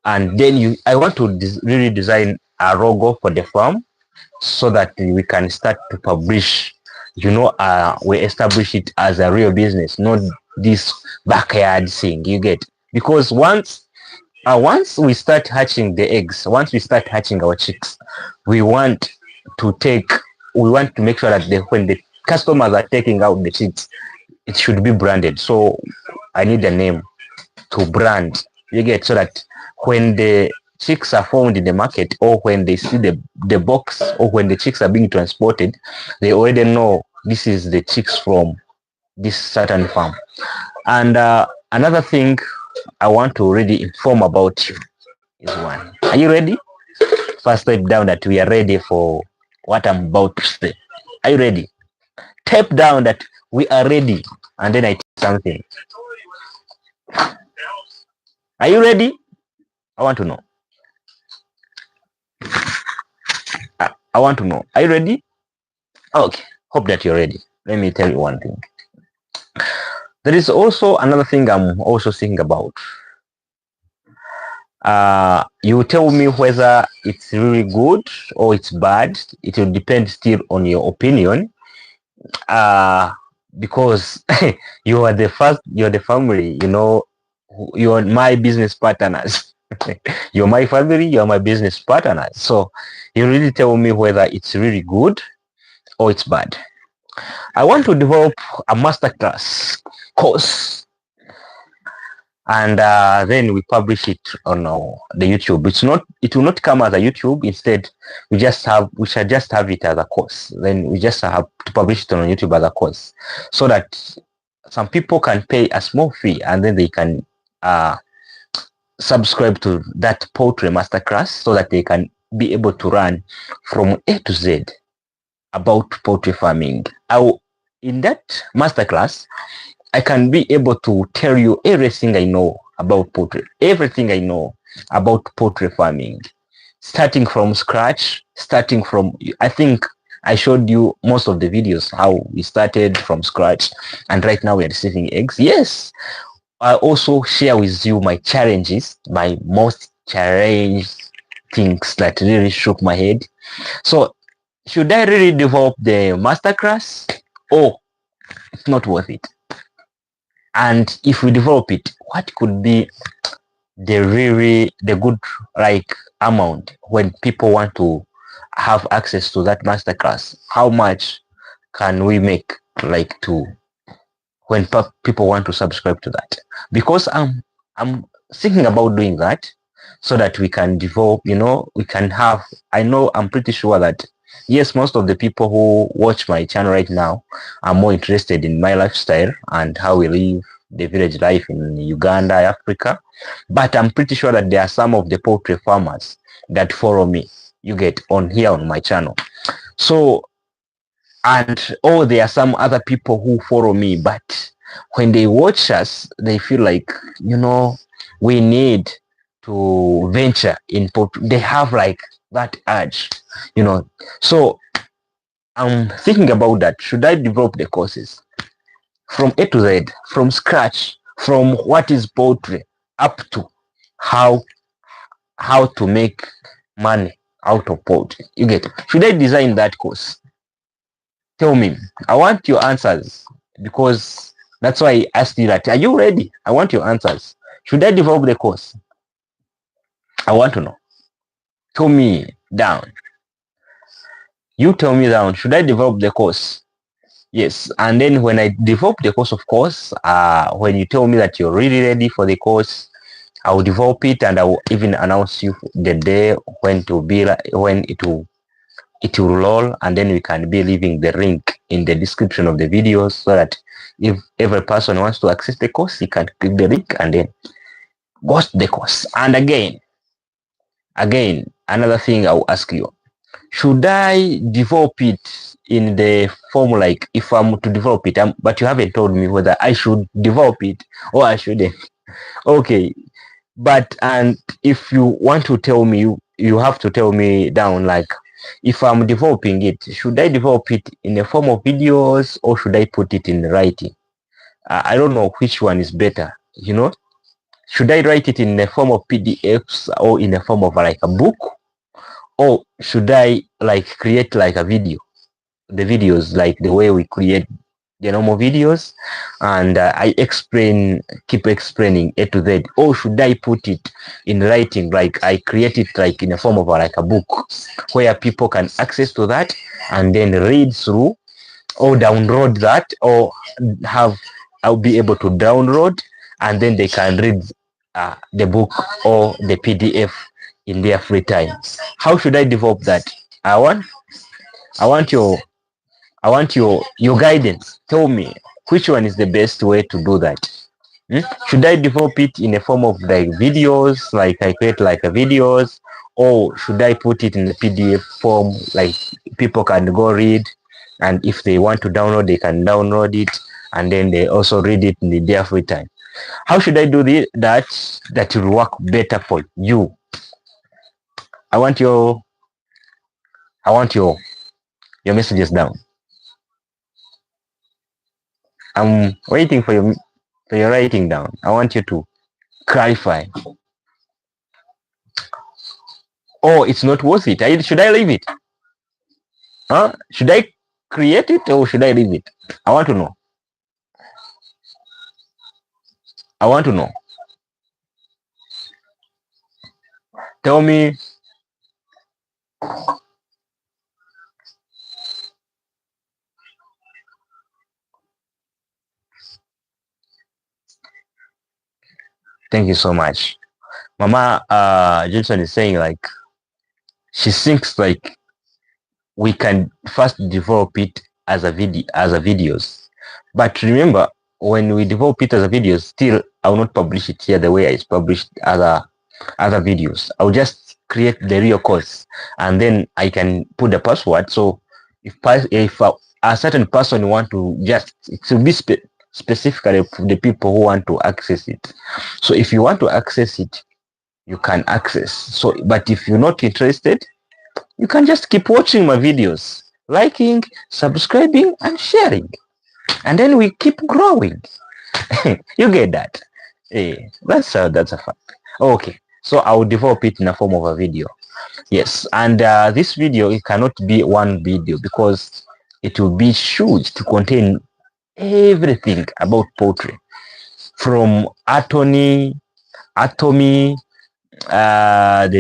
Speaker 1: And then I want to really design a logo for the farm so that we can start to publish, we establish it as a real business, not this backyard thing, you get. Because once we start hatching the eggs, once we start hatching our chicks, we want to make sure that when the customers are taking out the chicks, it should be branded. So I need a name to brand, you get, so that when the chicks are found in the market, or when they see the box, or when the chicks are being transported, they already know this is the chicks from this certain farm. And another thing I want to really inform about you is one. Are you ready? First, type down that we are ready for what I'm about to say. Are you ready? Type down that we are ready, and then I tell something. Are you ready? I want to know. I want to know. Are you ready? Okay. Hope that you're ready. Let me tell you one thing. There is also another thing I'm also thinking about. You tell me whether it's really good or it's bad. It will depend still on your opinion. Because you're the family, you're my business partners. You're my family, you're my business partners. So you really tell me whether it's really good or it's bad. I want to develop a masterclass course, and then we publish it on the YouTube. It will not come as a YouTube. Instead, we shall just have it as a course. Then we just have to publish it on YouTube as a course, so that some people can pay a small fee, and then they can subscribe to that poultry masterclass, so that they can be able to run from A to Z about poultry farming. In that masterclass, I can be able to tell you everything I know about poultry, everything I know about poultry farming. starting from scratch, I think I showed you most of the videos how we started from scratch, and right now we are receiving eggs. Yes, I also share with you my challenges, my most challenged things that really shook my head. So, should I really develop the masterclass? Oh, it's not worth it. And if we develop it, what could be the good like amount when people want to have access to that masterclass? How much can we make like to when people want to subscribe to that? Because I'm thinking about doing that so that we can develop, we can have, I'm pretty sure that yes, most of the people who watch my channel right now are more interested in my lifestyle and how we live the village life in Uganda, Africa. But I'm pretty sure that there are some of the poultry farmers that follow me, you get, on here on my channel. So, and there are some other people who follow me, but when they watch us, they feel like, we need to venture in poultry. They have like that urge, So I'm thinking about that. Should I develop the courses from A to Z, from scratch, from what is poultry up to how to make money out of poultry? You get? Should I design that course? Tell me. I want your answers because that's why I asked you that. Are you ready? I want your answers. Should I develop the course? I want to know. Tell me down. You tell me down. Should I develop the course? Yes. And then when I develop the course, of course, when you tell me that you're really ready for the course, I will develop it and I will even announce you the day when it will roll, and then we can be leaving the link in the description of the videos so that if every person wants to access the course, he can click the link and then go to the course. And again, another thing I will ask you, should I develop it in the form like if I'm to develop it, but you haven't told me whether I should develop it or I shouldn't. Okay, but and if you want to tell me, you have to tell me down like if I'm developing it, should I develop it in the form of videos or should I put it in writing? I don't know which one is better, Should I write it in the form of PDFs or in the form of like a book? Or should I like create like a video? The videos like the way we create the normal videos and I keep explaining A to Z, or should I put it in writing, like I create it like in a form of like a book where people can access to that and then read through or download that, or I'll be able to download and then they can read the book or the PDF in their free time. How should I develop that? I want your guidance. Tell me which one is the best way to do that. Should I develop it in a form of like videos, like I create like a videos, or should I put it in the PDF form, like people can go read, and if they want to download, they can download it, and then they also read it in their free time. How should I do that will work better for you? I want your messages down. I'm waiting for your writing down. I want you to clarify. Oh, it's not worth it. Should I leave it? Huh? Should I create it or should I leave it? I want to know. I want to know. Tell me. Thank you so much. Mama Johnson is saying like she thinks like we can first develop it as a videos. But remember, when we develop it as a video, still I will not publish it here the way it's published other videos. I'll just create the real course and then I can put the password. So if a certain person want to it will be specifically for the people who want to access it. So if you want to access it, you can access. So, but if you're not interested, you can just keep watching my videos, liking, subscribing, and sharing. And then we keep growing. You get that? That's a fact. Okay, so I'll develop it in the form of a video. Yes, and this video, it cannot be one video because it will be huge to contain everything about poultry, from atomy, the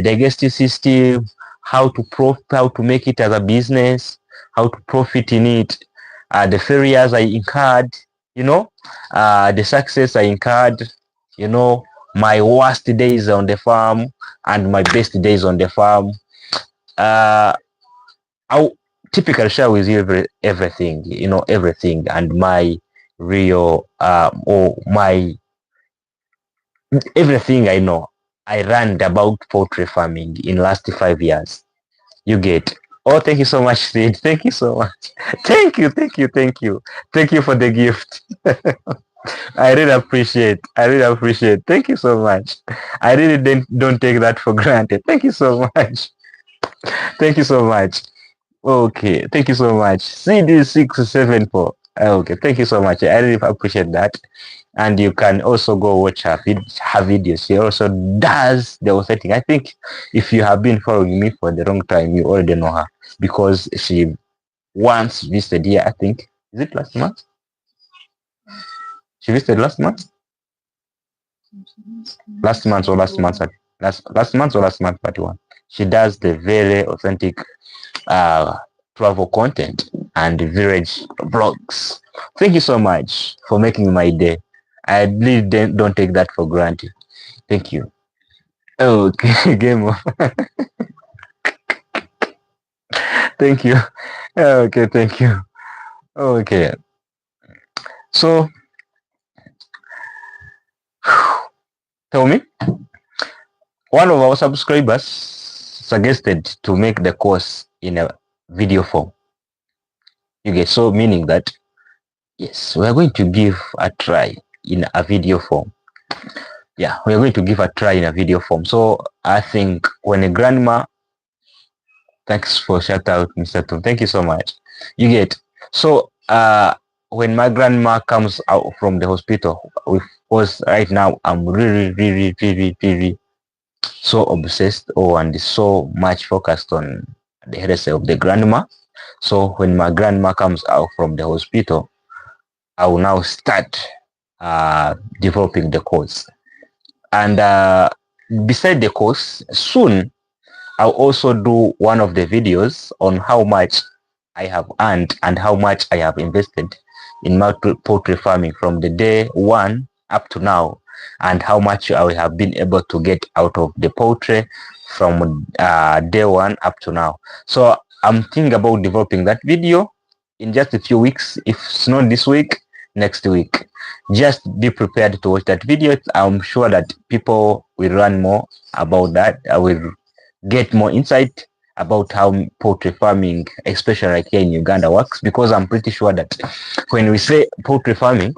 Speaker 1: digestive system, how to make it as a business, how to profit in it, the failures I incurred, the success I incurred, my worst days on the farm and my best days on the farm. I'll typically share with you everything, everything, and my real or my everything I know. I learned about poultry farming in last 5 years. You get. Oh, thank you so much, Sid. Thank you so much. Thank you. Thank you for the gift. I really appreciate. Thank you so much. I really don't take that for granted. Thank you so much. Thank you so much. Okay, thank you so much. CD674. Okay, thank you so much. I really appreciate that. And you can also go watch her videos. She also does the authentic. I think if you have been following me for the long time, you already know her because she once visited here. I think, is it last month? She visited last month. Last month or last month? Last month or last month? Part one. She does the very authentic travel content and village vlogs. Thank you so much for making my day. I really don't take that for granted. Thank you. Okay, game over. Thank you. Okay, thank you. Okay. So, tell me, one of our subscribers suggested to make the course in a video form. You get, so meaning that, yes, we are going to give a try in a video form. Yeah, we are going to give a try in a video form. So I think when a grandma, thanks for shout out, Mr. Tom. Thank you so much. You get, so when my grandma comes out from the hospital, because right now I'm really so obsessed and so much focused on the health of the grandma. So when my grandma comes out from the hospital, I will now start developing the course. And beside the course, soon I'll also do one of the videos on how much I have earned and how much I have invested in my poultry farming from the day one up to now, and how much I have been able to get out of the poultry from day one up to now. So I'm thinking about developing that video in just a few weeks. If it's not this week, next week. Just be prepared to watch that video. I'm sure that people will learn more about that. I will get more insight about how poultry farming, especially like here in Uganda, works, because I'm pretty sure that when we say poultry farming,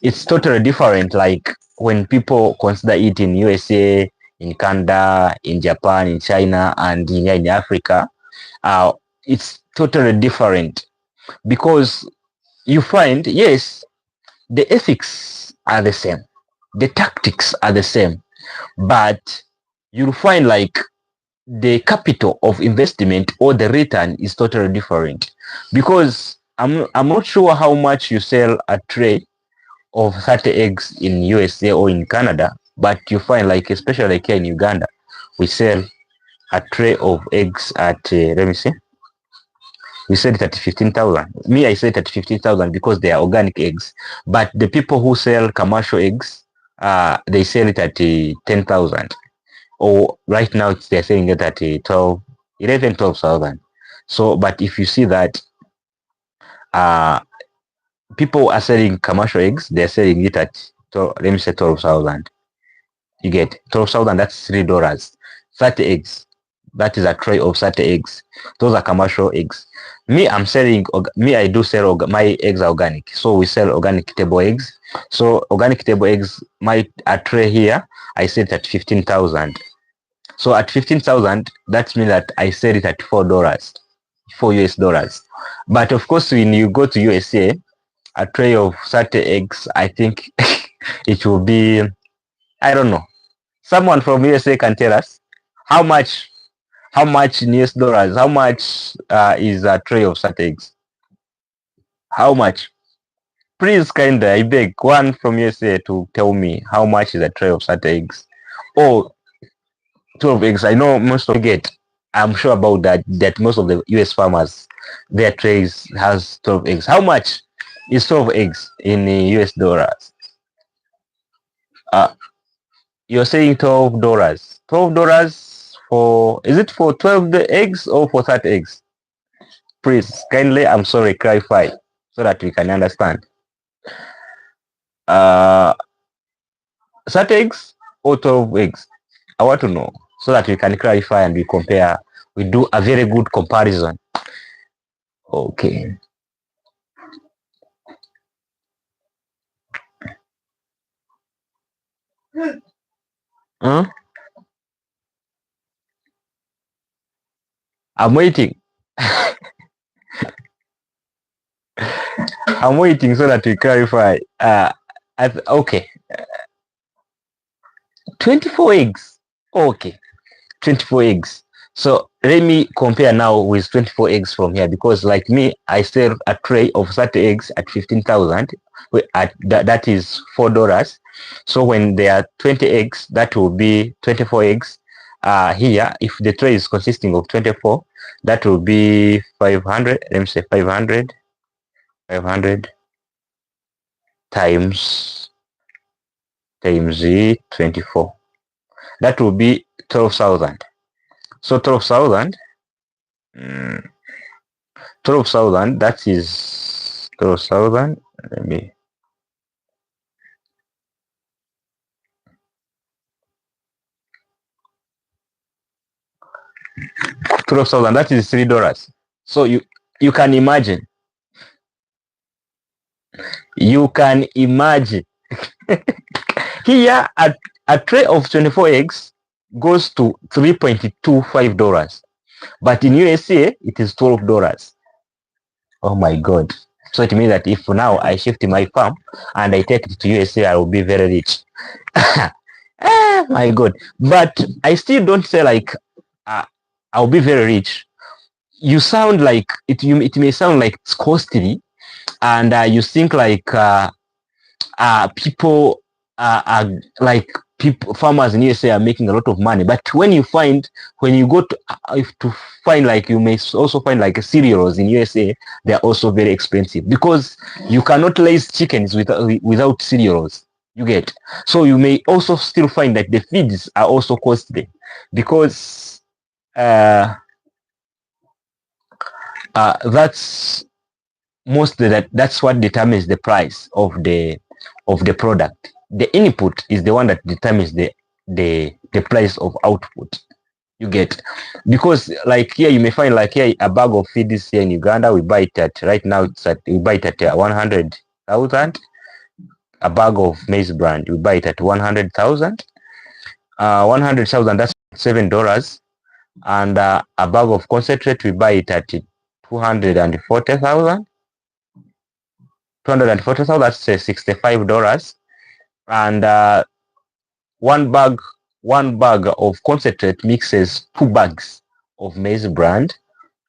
Speaker 1: it's totally different. Like when people consider it in USA, in Canada, in Japan, in China, and in Africa, it's totally different, because you find, yes, the ethics are the same, the tactics are the same, but you'll find like the capital of investment or the return is totally different. Because I'm not sure how much you sell a tray of 30 eggs in USA or in Canada, but you find like, especially like here in Uganda, we sell a tray of eggs at let me see, we said it at 15,000. Me, I said at 15,000 because they are organic eggs. But the people who sell commercial eggs, they sell it at 10,000. Or right now, they're selling it at 12,000. So, but if you see that people are selling commercial eggs, they're selling it at, let me say 12,000. You get 12,000, that's $3. 30 eggs. That is a tray of 30 eggs. Those are commercial eggs. Me, I'm selling, I do sell, my eggs are organic. So we sell organic table eggs. So organic table eggs, a tray here, I sell it at 15,000. So at 15,000, that means that I sell it at $4, $4 US. But of course, when you go to USA, a tray of 30 eggs, I think it will be, I don't know. Someone from USA can tell us how much in US dollars, how much is a tray of 30 eggs? How much? Please, kinda, I beg one from USA to tell me how much is a tray of 30 eggs. Oh, 12 eggs. I know most of get. I'm sure about that most of the US farmers, their trays has 12 eggs. How much is 12 eggs in US dollars? You're saying $12. $12 for, is it for 12 eggs or for 30 eggs? Please, kindly, I'm sorry, clarify so that we can understand. 30 eggs or 12 eggs? I want to know so that we can clarify and we compare. We do a very good comparison. Okay. Huh? I'm waiting. I'm waiting so that we clarify. Okay. 24 eggs. Okay. 24 eggs. So let me compare now with 24 eggs from here, because like me, I sell a tray of 30 eggs at 15,000. That is $4. So when there are 20 eggs, that will be 24 eggs. Here, if the tray is consisting of 24, that will be 500. Let me say 500 times 24. That will be 12,000. So 12,000, 12,000, that is 12,000. Let me. $12,000, that is $3. So you can imagine. You can imagine. Here, a tray of 24 eggs goes to $3.25. But in USA, it is $12. Oh my God. So it means that if now I shift my farm and I take it to USA, I will be very rich. Oh my God. But I still don't say like I'll be very rich. You sound like it may sound like it's costly, and you think like people are like farmers in USA are making a lot of money. But when you go to find, like, you may also find like cereals in USA, they are also very expensive, because you cannot raise chickens without cereals. You get. So you may also still find that the feeds are also costly, because that's that's what determines the price of the product. The input is the one that determines the price of output. You get. Because like here you may find, like here, a bag of feed is here in Uganda, we buy it at, right now we buy it at 100,000. A bag of maize brand, we buy it at 100,000. 100,000, that's $7. And a bag of concentrate, we buy it at 240,000. 240,000, that's $65. And one bag of concentrate mixes 2 bags of maize brand.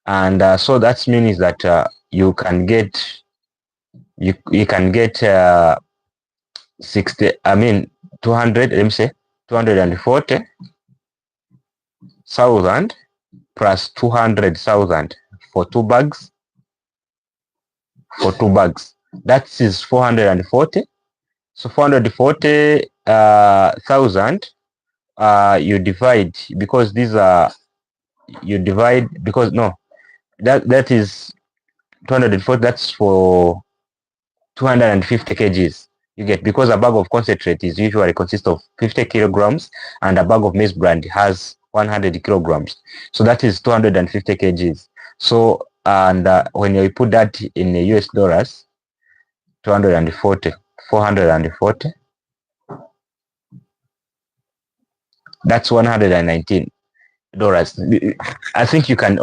Speaker 1: And so that means that you can get 200, let me say 240,000 plus 200,000 for 2 bags. That is 440. So 440,000 you divide, because these are, because no, that is 240, that's for 250 kgs. You get, because a bag of concentrate is usually consists of 50 kilograms, and a bag of maize brand has 100 kilograms. So that is 250 kgs. So, and when you put that in US dollars, 240, 440, that's $119. I think you can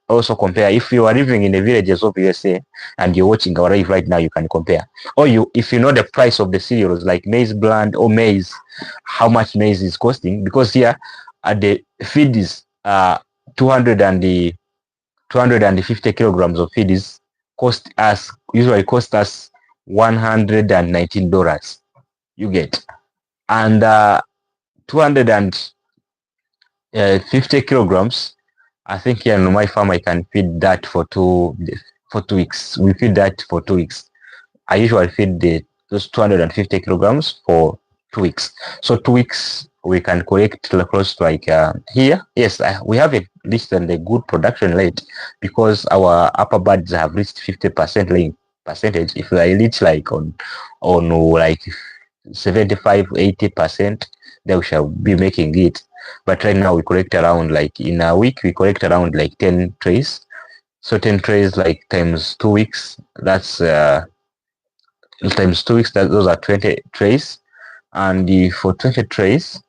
Speaker 1: also compare. If you are living in the villages of USA and you're watching our live right now, you can compare. Or if you know the price of the cereals like maize bland or maize, how much maize is costing, because here the feed is 200 and the 250 kilograms of feed is usually cost us $119. You get, and 250 kilograms. I think here in my farm I can feed that for 2 weeks. We feed that for 2 weeks. I usually feed those 250 kilograms for 2 weeks. So 2 weeks we can collect close to like here. Yes, we haven't reached the good production rate because our upper birds have reached 50% laying percentage. If I reach like on like 75-80%, then we shall be making it. But right now we collect around, like in a week we collect around like 10 trays. So 10 trays like times 2 weeks, that's times 2 weeks, those are 20 trays. And for 20 trays,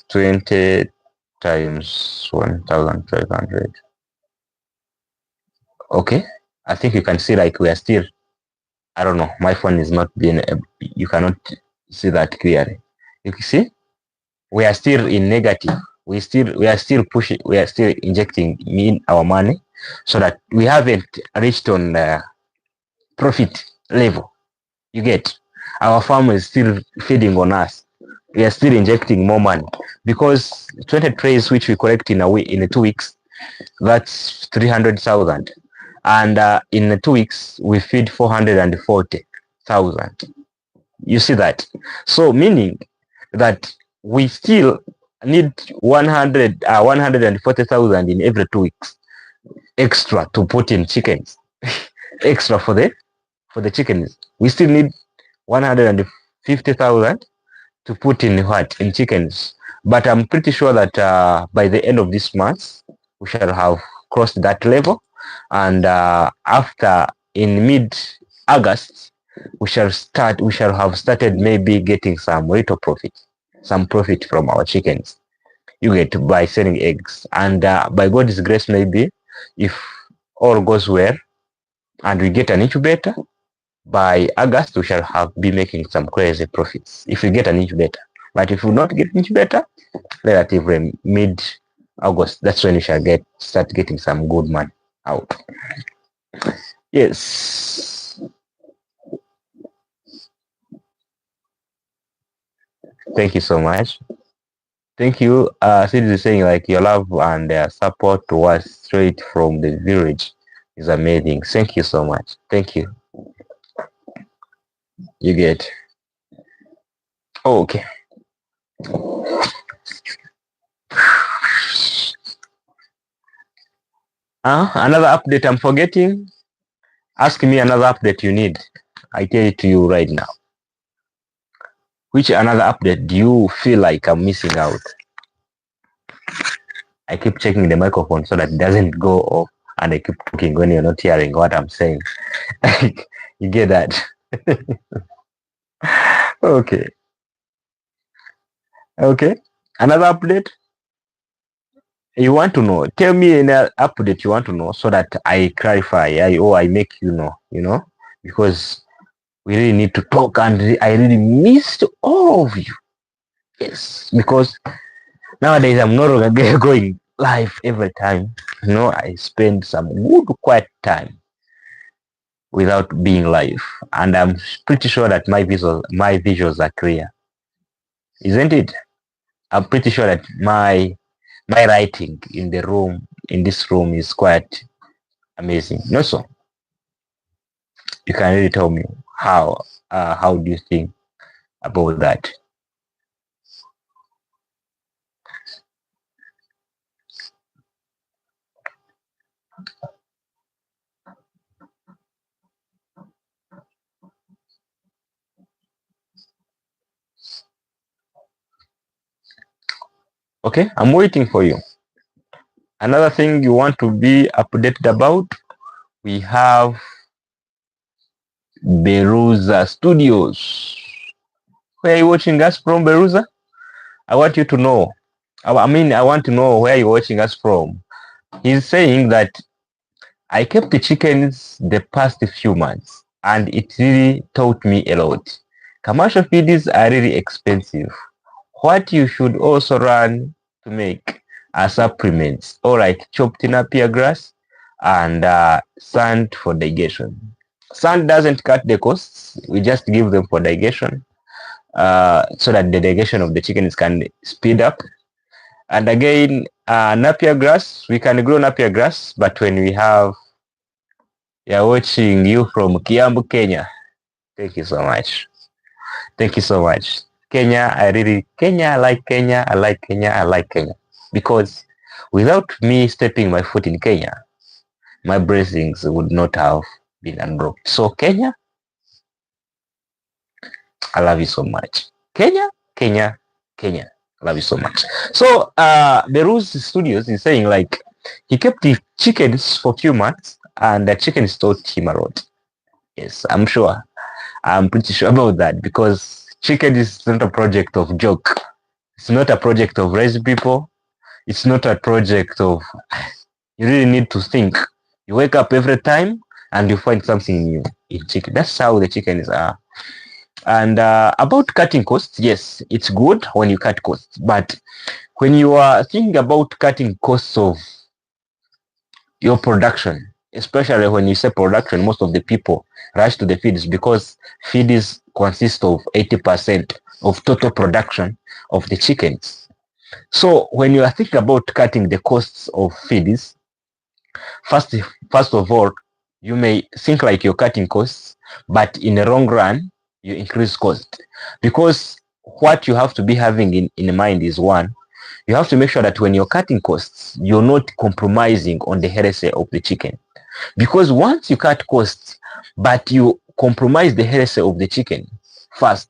Speaker 1: 20 times 1,500. Okay, I think you can see like we are still, I don't know, my phone is not being, you cannot see that clearly. You can see we are still in negative. We are still pushing, we are still injecting in our money, so that we haven't reached on the profit level. You get, our farm is still feeding on us. We are still injecting more money because 20 trays which we collect in a week, in 2 weeks, that's 300,000, and in 2 weeks we feed 440,000. You see that? So meaning that we still need 140,000 in every 2 weeks extra to put in chickens. Extra for the chickens. We still need 150,000 to put in what? In chickens. But I'm pretty sure that by the end of this month we shall have crossed that level, and after in mid-August we shall have started maybe getting some little profit, some profit from our chickens. You get, by selling eggs, and by God's grace, maybe if all goes well and we get an incubator, by August we shall be making some crazy profits if we get an incubator. But if we not get an incubator, relatively mid-August, that's when we shall start getting some good money out. Yes. Thank you so much. Thank you. Sid is saying like your love and support to us straight from the village is amazing. Thank you so much. Thank you. You get. Oh, okay. Another update I'm forgetting. Ask me another update you need. I tell it to you right now. Which another update do you feel like I'm missing out? I keep checking the microphone so that it doesn't go off, and I keep talking when you're not hearing what I'm saying. You get that? Okay. Okay. Another update you want to know? Tell me an update you want to know so that I clarify, I make you know, because we really need to talk, and I really missed all of you. Yes, because nowadays I'm no longer going live every time. I spend some good quiet time without being live, and I'm pretty sure that my visuals are clear, isn't it? I'm pretty sure that my writing in this room is quite amazing. No, so you can really tell me how do you think about that? Okay, I'm waiting for you. Another thing you want to be updated about, we have Beruza Studios. Where are you watching us from, Beruza? I want you to know. I want to know where you're watching us from. He's saying that I kept the chickens the past few months and it really taught me a lot. Commercial feeds are really expensive. What you should also run to make are supplements, or like chopped napier grass and sand for digestion. Sand doesn't cut the costs. We just give them for digestion, so that the digestion of the chickens can speed up. And again, napier grass, we can grow napier grass, but when we have, yeah, watching you from Kiambu, Kenya. Thank you so much. Thank you so much. Kenya, I like Kenya, I like Kenya, I like Kenya. Because without me stepping my foot in Kenya, my blessings would not have been unblocked. So Kenya, I love you so much. Kenya, Kenya, Kenya. I love you so much. So Beruz Studios is saying like he kept the chickens for a few months and the chickens taught him a lot. Yes, I'm sure. I'm pretty sure about that because chicken is not a project of joke. It's not a project of raising people. It's not a project of, you really need to think. You wake up every time and you find something new in chicken. That's how the chickens are. And about cutting costs, yes, it's good when you cut costs. But when you are thinking about cutting costs of your production, especially when you say production, most of the people rush to the feeds because feeds consist of 80% of total production of the chickens. So when you are thinking about cutting the costs of feeds, first of all, you may think like you're cutting costs, but in the long run, you increase cost. Because what you have to be having in mind is one, you have to make sure that when you're cutting costs, you're not compromising on the health of the chicken. Because once you cut costs, but you compromise the health of the chicken, first,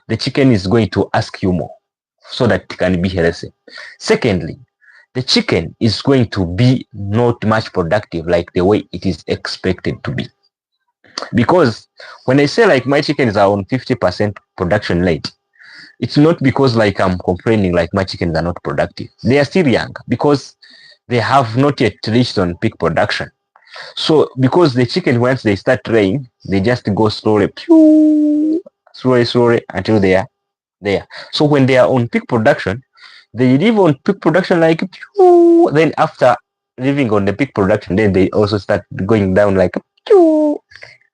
Speaker 1: the chicken is going to ask you more so that it can be healthy. Secondly, the chicken is going to be not much productive like the way it is expected to be. Because when I say like my chickens are on 50% production rate, it's not because like I'm complaining like my chickens are not productive. They are still young because they have not yet reached on peak production. So because the chicken, once they start laying, they just go slowly, slowly until they are there. So when they are on peak production, they live on peak production like, then after living on the peak production, then they also start going down like,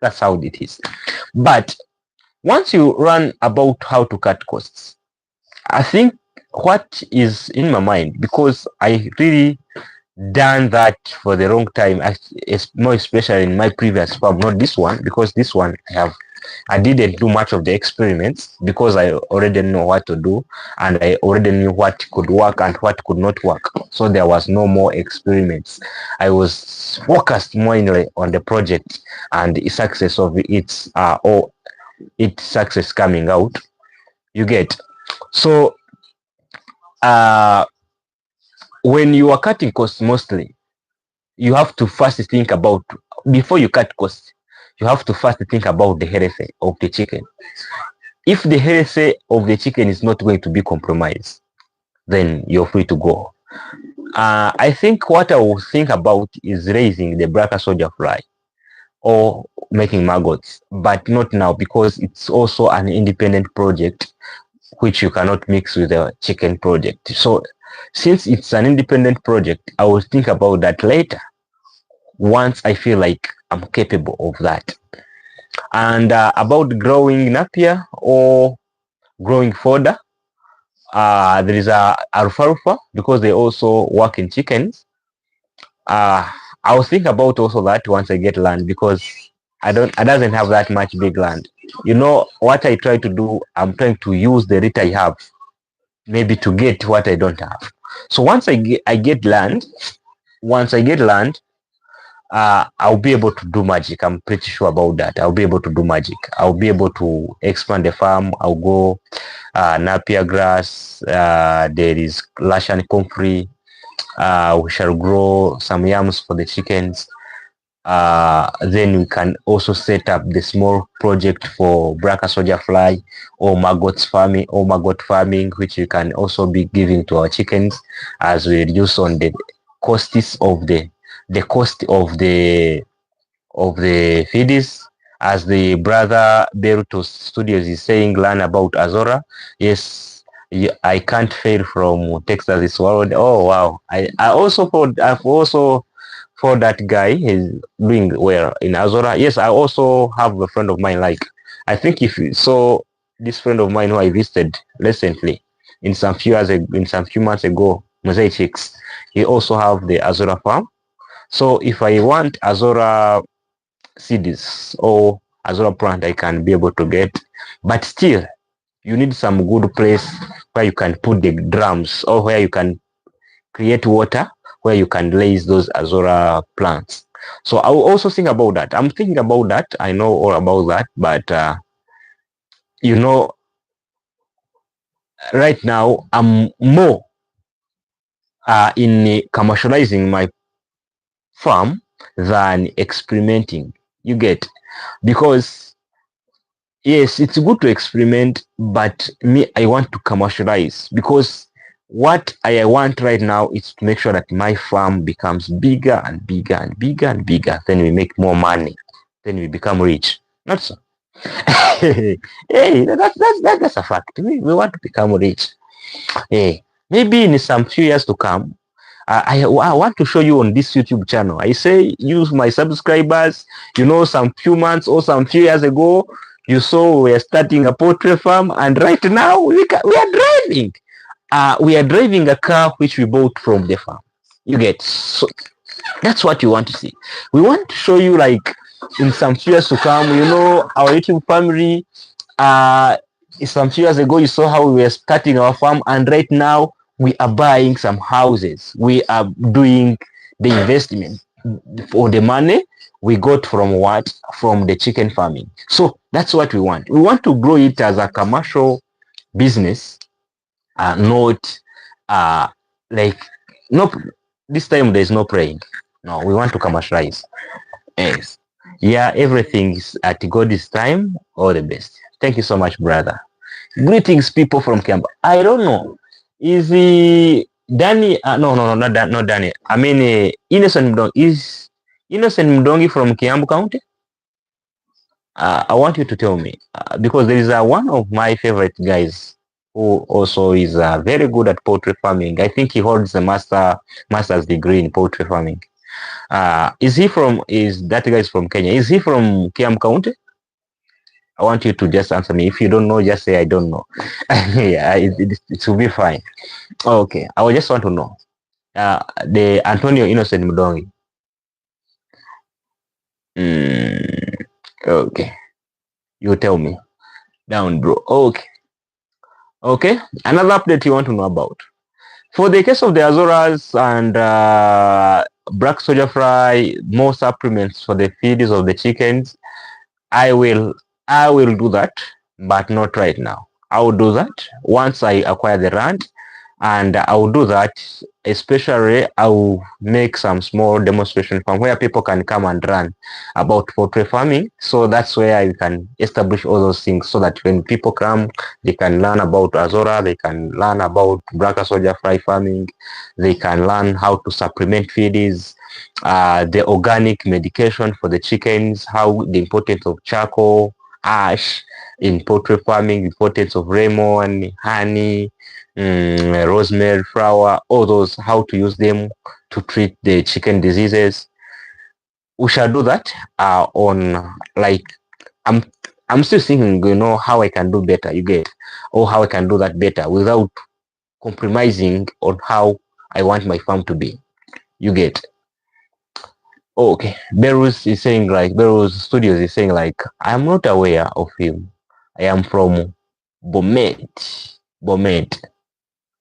Speaker 1: that's how it is. But once you run about how to cut costs, I think what is in my mind, because I really done that for the long time, more especially in my previous farm, not this one, because this one I didn't do much of the experiments because I already know what to do and I already knew what could work and what could not work. So there was no more experiments. I was focused mainly on the project and the success of its success coming out. You get. So when you are cutting costs mostly, you have to first think about, before you cut costs, you have to first think about the health of the chicken. If the health of the chicken is not going to be compromised, then you're free to go. I think what I will think about is raising the black soldier fly or making maggots, but not now because it's also an independent project which you cannot mix with the chicken project. So since it's an independent project, I will think about that later once I feel like I'm capable of that. And about growing napier or growing fodder, there is a alfalfa because they also work in chickens. I'll think about also that once I get land because I doesn't have that much big land. You know what I try to do, I'm trying to use the rate I have maybe to get what I don't have. So once I get land, I'll be able to do magic. I'm pretty sure about that. I'll be able to do magic. I'll be able to expand the farm. I'll go napier grass, there is lash and comfrey. We shall grow some yams for the chickens. Then we can also set up the small project for Braca soldier fly or maggot farming, which we can also be giving to our chickens as we reduce on the costs of the cost of the feeds. As the brother Beruto Studios is saying, learn about Azora. Yes, I can't fail from Texas is world. Oh wow! I've also for that guy. He's doing well in Azora. Yes, I also have a friend of mine. Like, I think if you saw this friend of mine who I visited recently, in some few months ago, Mosaic Chicks, he also have the Azora farm. So if I want Azora seeds or Azora plant, I can be able to get. But still, you need some good place where you can put the drums or where you can create water where you can raise those Azora plants. So I will also think about that. I'm thinking about that. I know all about that, but you know, right now I'm more in commercializing my farm than experimenting. You get, because yes, it's good to experiment, but me, I want to commercialize, because what I want right now is to make sure that my farm becomes bigger and bigger and bigger and bigger. Then we make more money. Then we become rich. Not so. Hey, that's a fact. We want to become rich. Hey, maybe in some few years to come, I want to show you on this YouTube channel. I say use my subscribers. You know, some few months or some few years ago, you saw we are starting a poultry farm, and right now we are driving. We are driving a car which we bought from the farm. You get, so that's what you want to see. We want to show you, like, in some few years to come. You know, our YouTube family. Some few years ago, you saw how we were starting our farm, and right now we are buying some houses. We are doing the investment for the money we got from what? From the chicken farming. So that's what we want. We want to grow it as a commercial business, not like, no, this time there's no praying. No, we want to commercialize. Yes. Yeah, everything is at God's time. All the best. Thank you so much, brother. Greetings, people from Kiambu. I don't know. Is he Danny? No, not Danny. I mean, Innocent Mdongi. Is Innocent Mdongi from Kiambu County? I want you to tell me, because there is one of my favorite guys who also is very good at poultry farming. I think he holds a master's degree in poultry farming. Is that guy is from Kenya? Is he from Kiambu County? I want you to just answer me. If you don't know, just say I don't know. Yeah, it will be fine. Okay, I just want to know. The Antonio Innocent Mudongi. Okay, you tell me. Down, bro. Okay. Another update you want to know about. For the case of the Azoras and black soldier fly, more supplements for the feeds of the chickens, I will do that, but not right now. I will do that once I acquire the land, and I will do that. Especially, I will make some small demonstration farm where people can come and learn about poultry farming. So that's where I can establish all those things, so that when people come, they can learn about Azora, they can learn about Braca soldier fly farming, they can learn how to supplement feeds, the organic medication for the chickens, how the importance of charcoal, ash in poultry farming, importance of lemon, honey, rosemary flower, all those, how to use them to treat the chicken diseases. We shall do that on, like, I'm still thinking, how I can do better, you get, or how I can do that better without compromising on how I want my farm to be, you get. Okay, Berus Studios is saying, like, I'm not aware of him. I am from Bomet.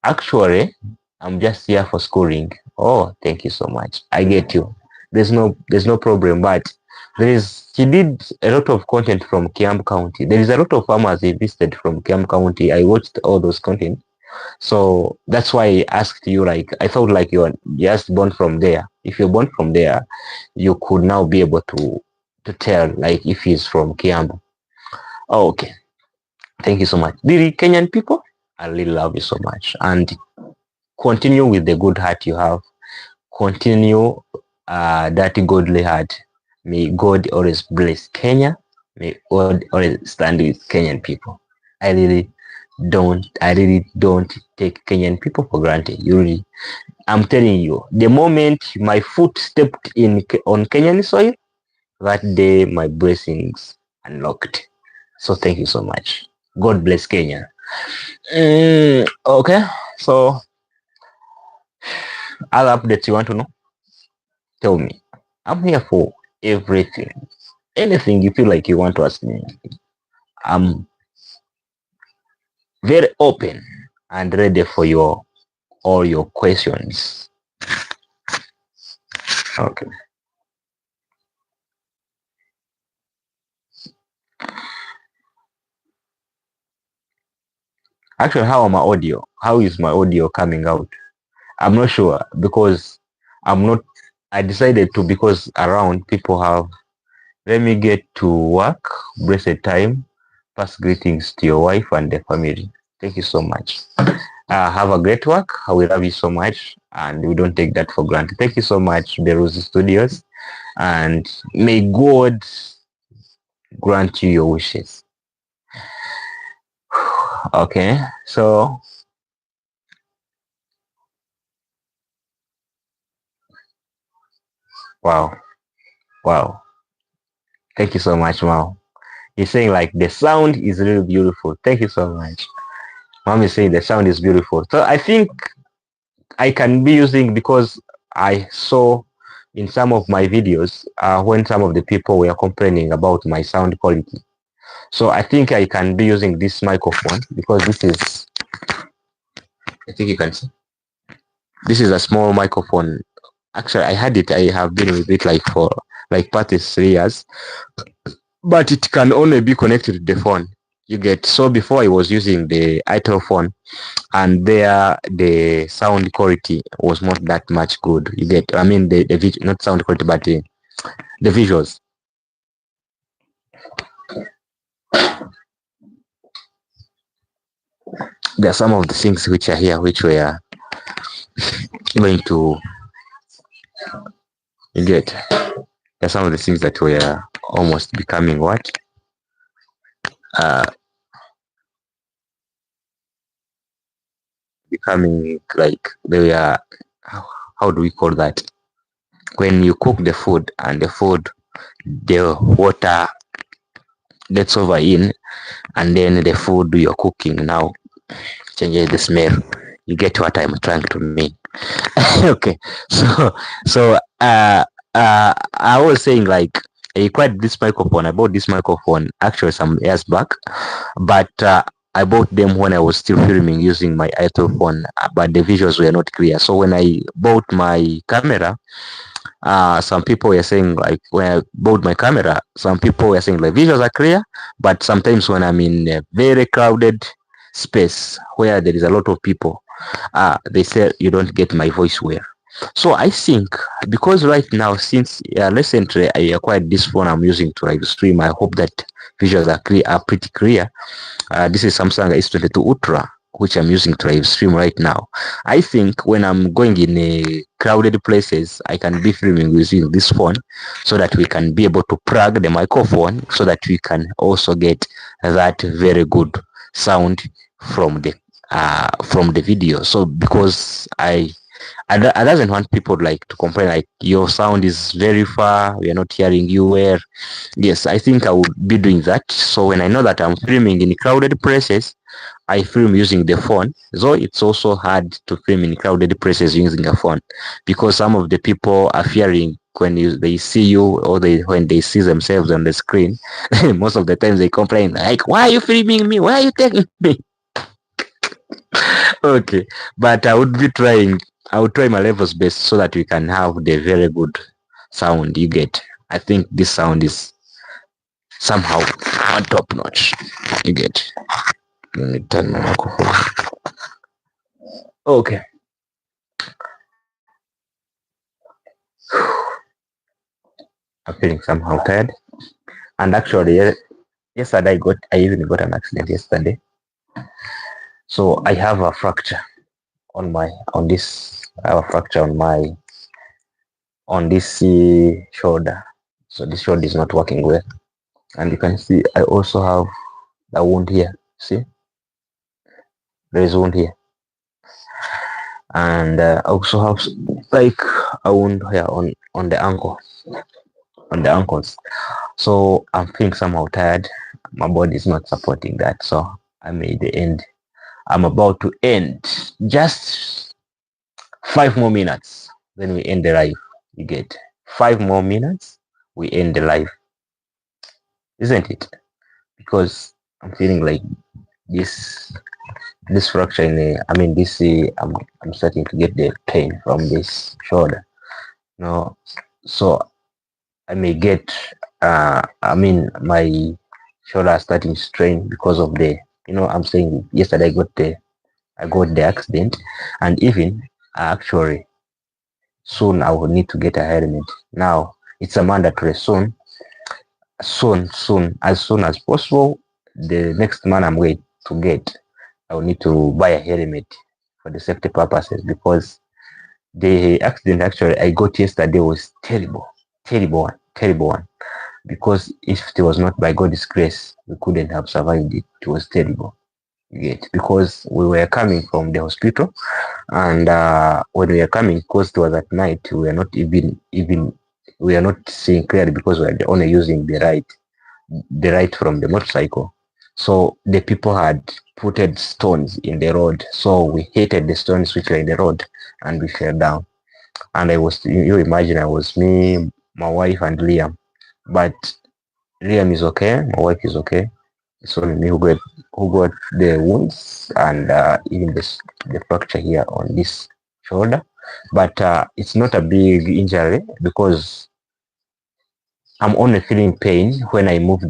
Speaker 1: Actually, I'm just here for schooling. Oh, thank you so much. I get you. There's no problem, but She did a lot of content from Kiambu County. There is a lot of farmers they visited from Kiambu County. I watched all those content. So that's why I asked you, like, I thought like you're just born from there. If you're born from there, you could now be able to tell like if he's from Kiambu. Oh, okay. Thank you so much. The Kenyan people, I really love you so much. And continue with the good heart you have. Continue that godly heart. May God always bless Kenya. May God always stand with Kenyan people. I really don't take Kenyan people for granted. I'm telling you, the moment my foot stepped on Kenyan soil, that day my blessings unlocked. So thank you so much. God bless Kenya. Okay, so other updates you want to know? Tell me. I'm here for everything. Anything you feel like you want to ask me, I'm very open and ready for all your questions. Okay. Actually, how is my audio coming out? I'm not sure because I decided to, because around people have, let me get to work, blessed time, pass greetings to your wife and the family. Thank you so much. Have a great work. We love you so much and we don't take that for granted. Thank you so much, Beruzi Studios, and may God grant you your wishes. Okay, so wow, thank you so much, Mom. He's saying like the sound is really beautiful. Thank you so much. Mom is saying the sound is beautiful. So I think I can be using, because I saw in some of my videos when some of the people were complaining about my sound quality. So I think I can be using this microphone, because this is, I think you can see, this is a small microphone. Actually, I have been with it like for like past 3 years, but it can only be connected to the phone. You get, so before I was using the itel phone, and there the sound quality was not that much good. You get, I mean the not sound quality, but the visuals. There are some of the things which are here which were going to, you get, there are some of the things that were almost becoming what, becoming like they were, how do we call that, when you cook the food and the water gets over in, and then the food you're cooking now changes the smell. You get what I'm trying to mean. Okay, so I was saying like I acquired this microphone. I bought this microphone actually some years back, but I bought them when I was still filming using my iPhone phone, but the visuals were not clear. So when I bought my camera, some people were saying like, when I bought my camera, some people were saying like visuals are clear, but sometimes when I'm in a very crowded space where there is a lot of people, they say you don't get my voice well. So I think, because right now, since recently I acquired this phone I'm using to live stream, I hope that visuals are pretty clear. This is Samsung S22 Ultra, which I'm using to live stream right now. I think when I'm going in a crowded places, I can be filming using this phone, so that we can be able to plug the microphone, so that we can also get that very good sound from the video. So because I doesn't want people like to complain like your sound is very far, we are not hearing you well. Yes, I think I would be doing that. So when I know that I'm filming in crowded places, I film using the phone. So it's also hard to film in crowded places using a phone, because some of the people are fearing when they see you, or when they see themselves on the screen. Most of the times they complain like, "Why are you filming me? Why are you taking me?" Okay, but I would try my levels best, so that we can have the very good sound. You get. I think this sound is somehow on top notch. You get. Let me turn my microphone. Okay. I'm feeling somehow tired. And actually, yesterday I even got an accident yesterday. So I have a fracture on this. I have a fracture on this shoulder. So this shoulder is not working well. And you can see I also have a wound here. See, there is a wound here. And I also have like a wound here on the ankle, on the ankles. So I'm feeling somehow tired. My body is not supporting that. So I made the end. I'm about to end. Just 5 more minutes. Then we end the live. You get 5 more minutes. We end the live, isn't it? Because I'm feeling like this fracture in the, I mean this I'm starting to get the pain from this shoulder. No, so I may get I mean my shoulder is starting to strain because of the, I'm saying yesterday I got the accident, and even actually soon I will need to get a helmet. Now it's a mandatory soon, as soon as possible. The next month I'm going to get, I will need to buy a helmet for the safety purposes, because the accident actually I got yesterday was terrible one. Because if it was not by God's grace, we couldn't have survived it. It was terrible. You get, because we were coming from the hospital, and when we were coming, because it was at night, we were not even we are not seeing clearly, because we are only using the right from the motorcycle. So the people had putted stones in the road. So we hated the stones which were in the road, and we fell down. And you imagine, I was me, my wife, and Liam. But Liam is okay, my wife is okay. It's only me who got the wounds, and even the fracture here on this shoulder. But it's not a big injury, because I'm only feeling pain when I move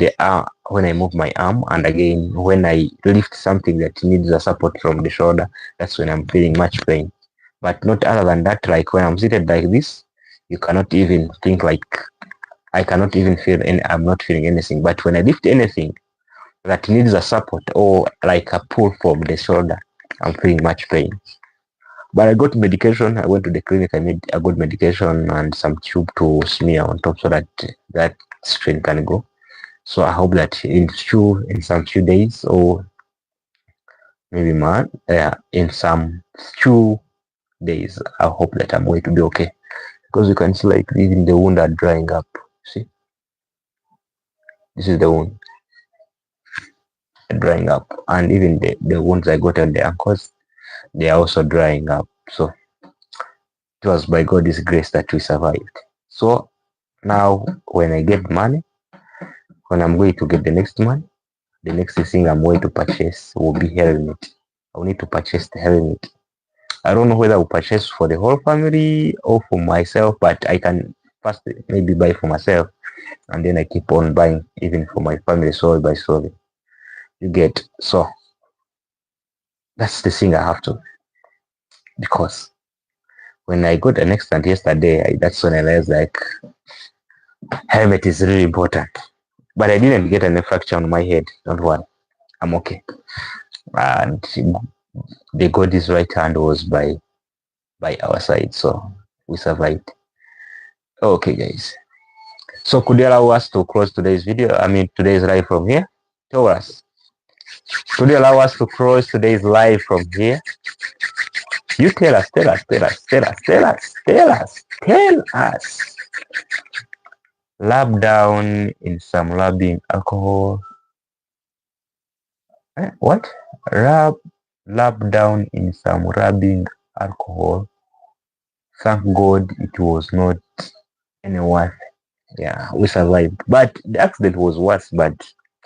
Speaker 1: when I move my arm, and again when I lift something that needs a support from the shoulder. That's when I'm feeling much pain. But not other than that. Like when I'm seated like this, you cannot even think like I cannot even feel any. I'm not feeling anything. But when I lift anything that needs a support or like a pull from the shoulder, I'm feeling much pain. But I got medication. I went to the clinic. I got medication and some tube to smear on top, so that that strain can go. So I hope that in some few days, or maybe in some few days, I hope that I'm going to be okay. Because you can see like even the wound are drying up. See, this is the wound drying up, and even the wounds I got on the ankles, they are also drying up. So it was by God's grace that we survived. So now when I get money, when I'm going to get the next money, the next thing I'm going to purchase will be helmet. I'll need to purchase the helmet. I don't know whether I'll purchase for the whole family or for myself, but I can first maybe buy for myself, and then I keep on buying even for my family, slowly by slowly. You get, so that's the thing I have to, because when I got an accident yesterday, that's when I realized like helmet is really important. But I didn't get any fracture on my head. Don't worry, I'm okay. And the God's right hand was by our side, so we survived. Okay, guys. So could you allow us to close today's video? I mean today's live from here? Tell us. Could you allow us to close today's live from here? You tell us. Lab down in some rubbing alcohol. What? Lab down in some rubbing alcohol. Thank God it was not any worse. Yeah, we survived. But the accident was worse, but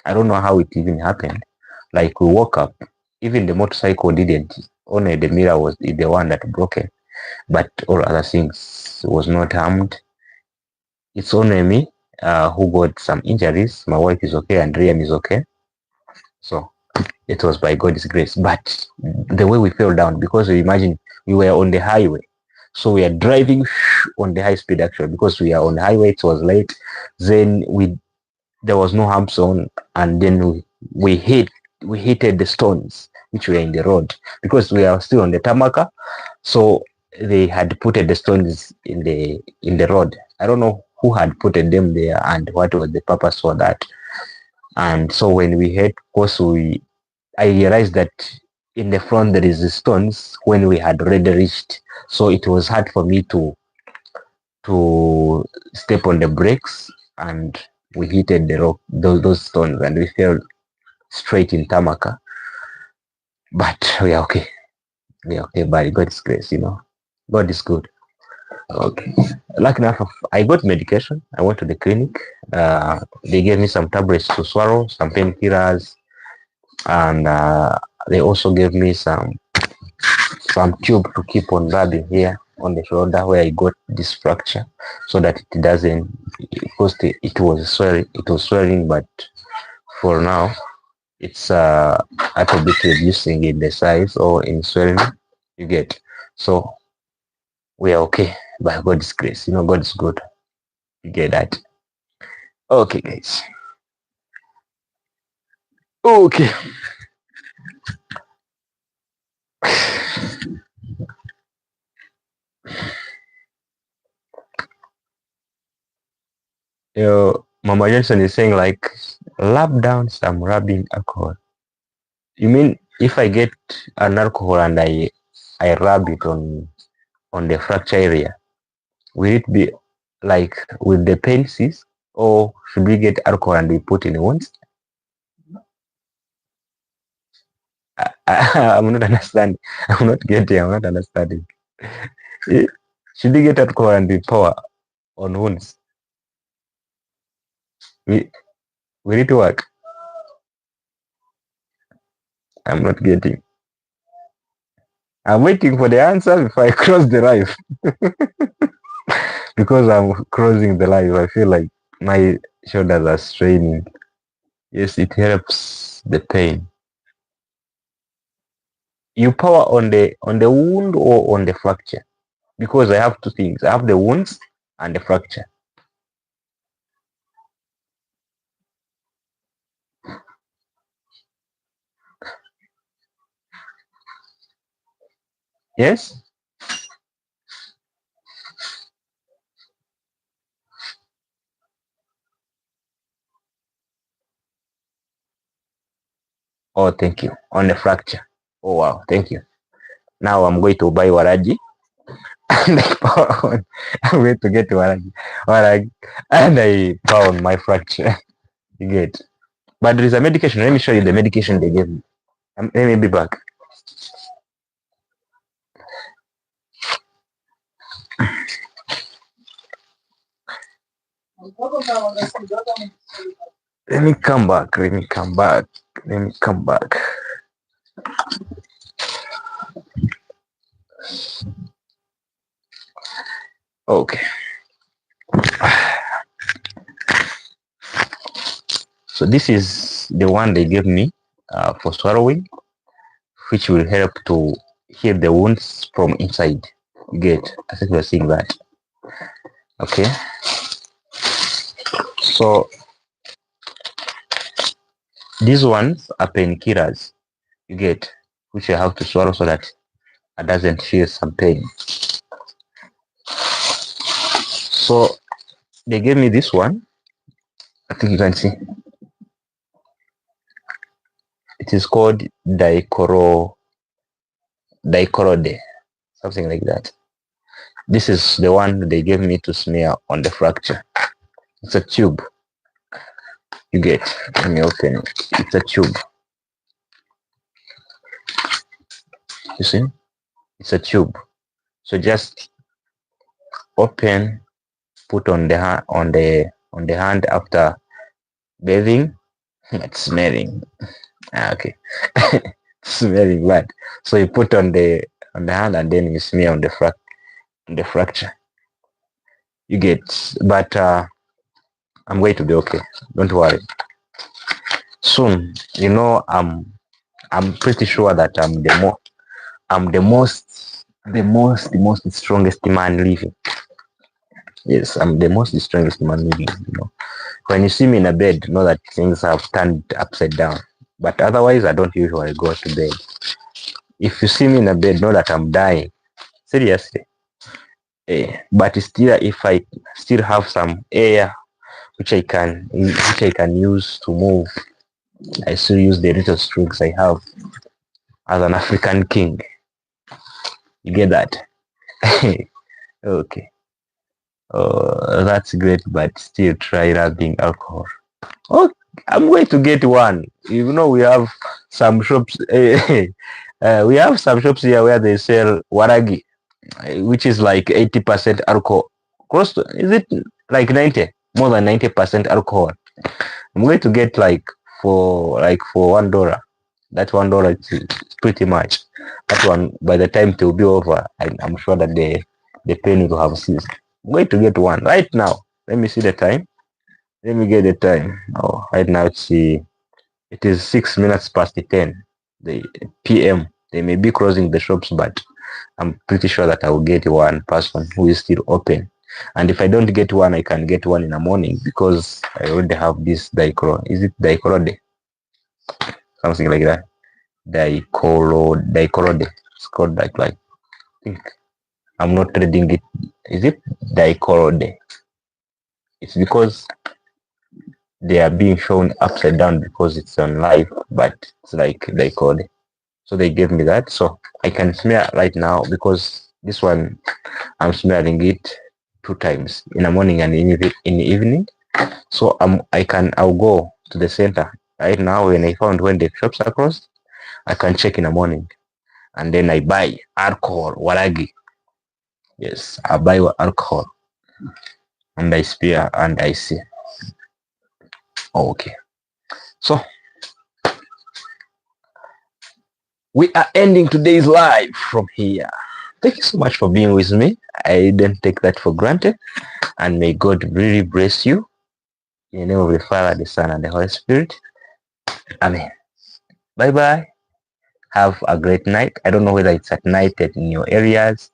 Speaker 1: I don't know how it even happened. Like we woke up, even the motorcycle didn't. Only the mirror was the one that broken, but all other things was not harmed. It's only me. who got some injuries. My wife is okay and Rian is okay. So it was by God's grace. But the way we fell down, because we imagine we were on the highway. So we are driving on the high speed actually, because we are on the highway. It was late. Then there was no hump zone, and then we hit the stones which were in the road, because we are still on the tarmac. So they had put the stones in the road. I don't know who had put them there and what was the purpose for that. And so when we hit, of course, I realized that in the front there is the stones when we had already reached. So it was hard for me to step on the brakes, and we hit the rock, those stones, and we fell straight in tarmac. But we are okay. We are okay by God's grace, God is good. Okay. Lucky enough, I got medication. I went to the clinic. They gave me some tablets to swallow, some painkillers, and they also gave me some tube to keep on rubbing here on the shoulder where I got this fracture, so that it doesn't. Because it was swelling, but for now it's a little bit reducing in the size or in swelling. You get. So we are okay by God's grace. God is good. You get that? Okay, guys. Okay. Mama Johnson is saying like, lap down some rubbing alcohol. You mean if I get an alcohol and I rub it on the fracture area, will it be like with the pain cease, or should we get alcohol and we put in the wounds? I'm not understanding. I'm not getting. I'm not understanding. Should we get alcohol and we pour on wounds? Will it work? I'm not getting. I'm waiting for the answer before I cross the live. Because I'm crossing the live, I feel like my shoulders are straining. Yes, it helps the pain. You power on the wound or on the fracture? Because I have two things. I have the wounds and the fracture. Yes? Oh, thank you. On the fracture. Oh, wow. Thank you. Now I'm going to buy waraji. And I power on. I'm going to get waragi. And I power on my fracture. You get. But there is a medication. Let me show you the medication they gave me. Let me be back. Let me come back. Okay. So this is the one they gave me for swallowing, which will help to heal the wounds from inside. You get. I think we're seeing that. Okay. So these ones are painkillers. You get, which I have to swallow so that I doesn't feel some pain. So they gave me this one. I think you can see. It is called dicorode, something like that. This is the one they gave me to smear on the fracture. It's a tube. You get. Let me open it. It's a tube. You see? It's a tube. So just open, put on the hand after bathing. It's smelling. Okay. Smelling bad. So you put on the hand and then you smear on the fracture. You get. But I'm going to be okay. Don't worry. Soon, I'm pretty sure that I'm the most strongest man living. Yes, I'm the most strongest man living. When you see me in a bed, know that things have turned upside down. But otherwise, I don't usually go to bed. If you see me in a bed, know that I'm dying. Seriously. But still, if I still have some air which I can use to move, I still use the little strength I have as an African king. You get that? Okay. That's great, but still try rubbing alcohol. Oh, I'm going to get one. We have some shops. We have some shops here where they sell waragi, which is like 80% alcohol. Is it like 90? More than 90% alcohol. I'm going to get for $1. That $1 is pretty much. That one, by the time it will be over, I'm sure that the pain will have ceased. I'm going to get one right now. Let me see the time. Let me get the time. Oh, right now it is 6 minutes past 10 the PM. They may be closing the shops, but I'm pretty sure that I will get one person who is still open. And if I don't get one, I can get one in the morning because I already have this dichloro. Is it dichloride? Something like that. Dichloride. It's called that. I think I'm not reading it. Is it dichloride? It's because they are being shown upside down because it's on live, but it's like dichloride. So they gave me that, so I can smear right now because this one I'm smearing it 2 times in the morning and in the evening. So I'll go to the center right now. When the shops are closed, I can check in the morning, and then I buy alcohol, waragi. Yes, I buy alcohol, and I spear and I see. Okay, so we are ending today's live from here. Thank you so much for being with me. I didn't take that for granted, and may God really bless you. In the name of the Father, the Son, and the Holy Spirit. Amen. Bye bye. Have a great night. I don't know whether it's at night in your areas,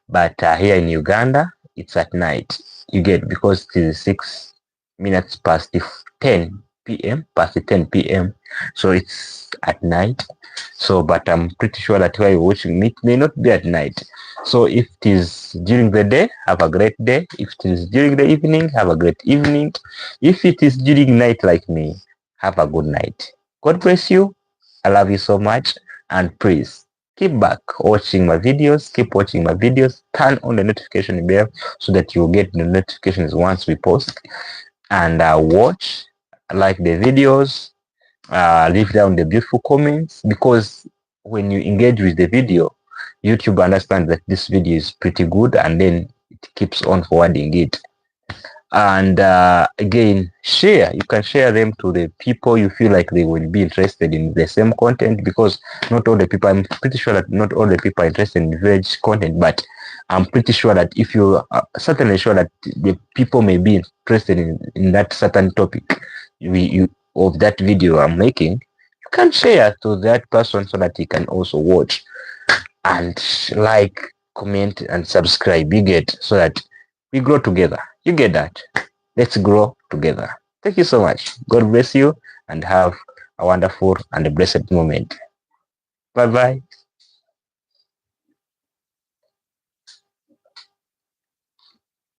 Speaker 1: but here in Uganda, it's at night. You get, because it is 6 minutes past 10 p.m. past 10 p.m. So it's at night. So, but I'm pretty sure that where you're watching me, it may not be at night. So if it is during the day, have a great day. If it is during the evening, have a great evening. If it is during night like me, have a good night. God bless you. I love you so much. And please keep back watching my videos. Keep watching my videos. Turn on the notification bell so that you will get the notifications once we post. And watch, like the videos, leave down the beautiful comments, because when you engage with the video, YouTube understands that this video is pretty good, and then it keeps on forwarding it. And again, share. You can share them to the people you feel like they will be interested in the same content, because not all the people, I'm pretty sure that not all the people are interested in village content, but I'm pretty sure that if you are certainly sure that the people may be interested in that certain topic of that video I'm making, you can share to that person so that he can also watch and like, comment, and subscribe. You get, so that we grow together. You get that? Let's grow together. Thank you so much. God bless you and have a wonderful and a blessed moment. Bye bye.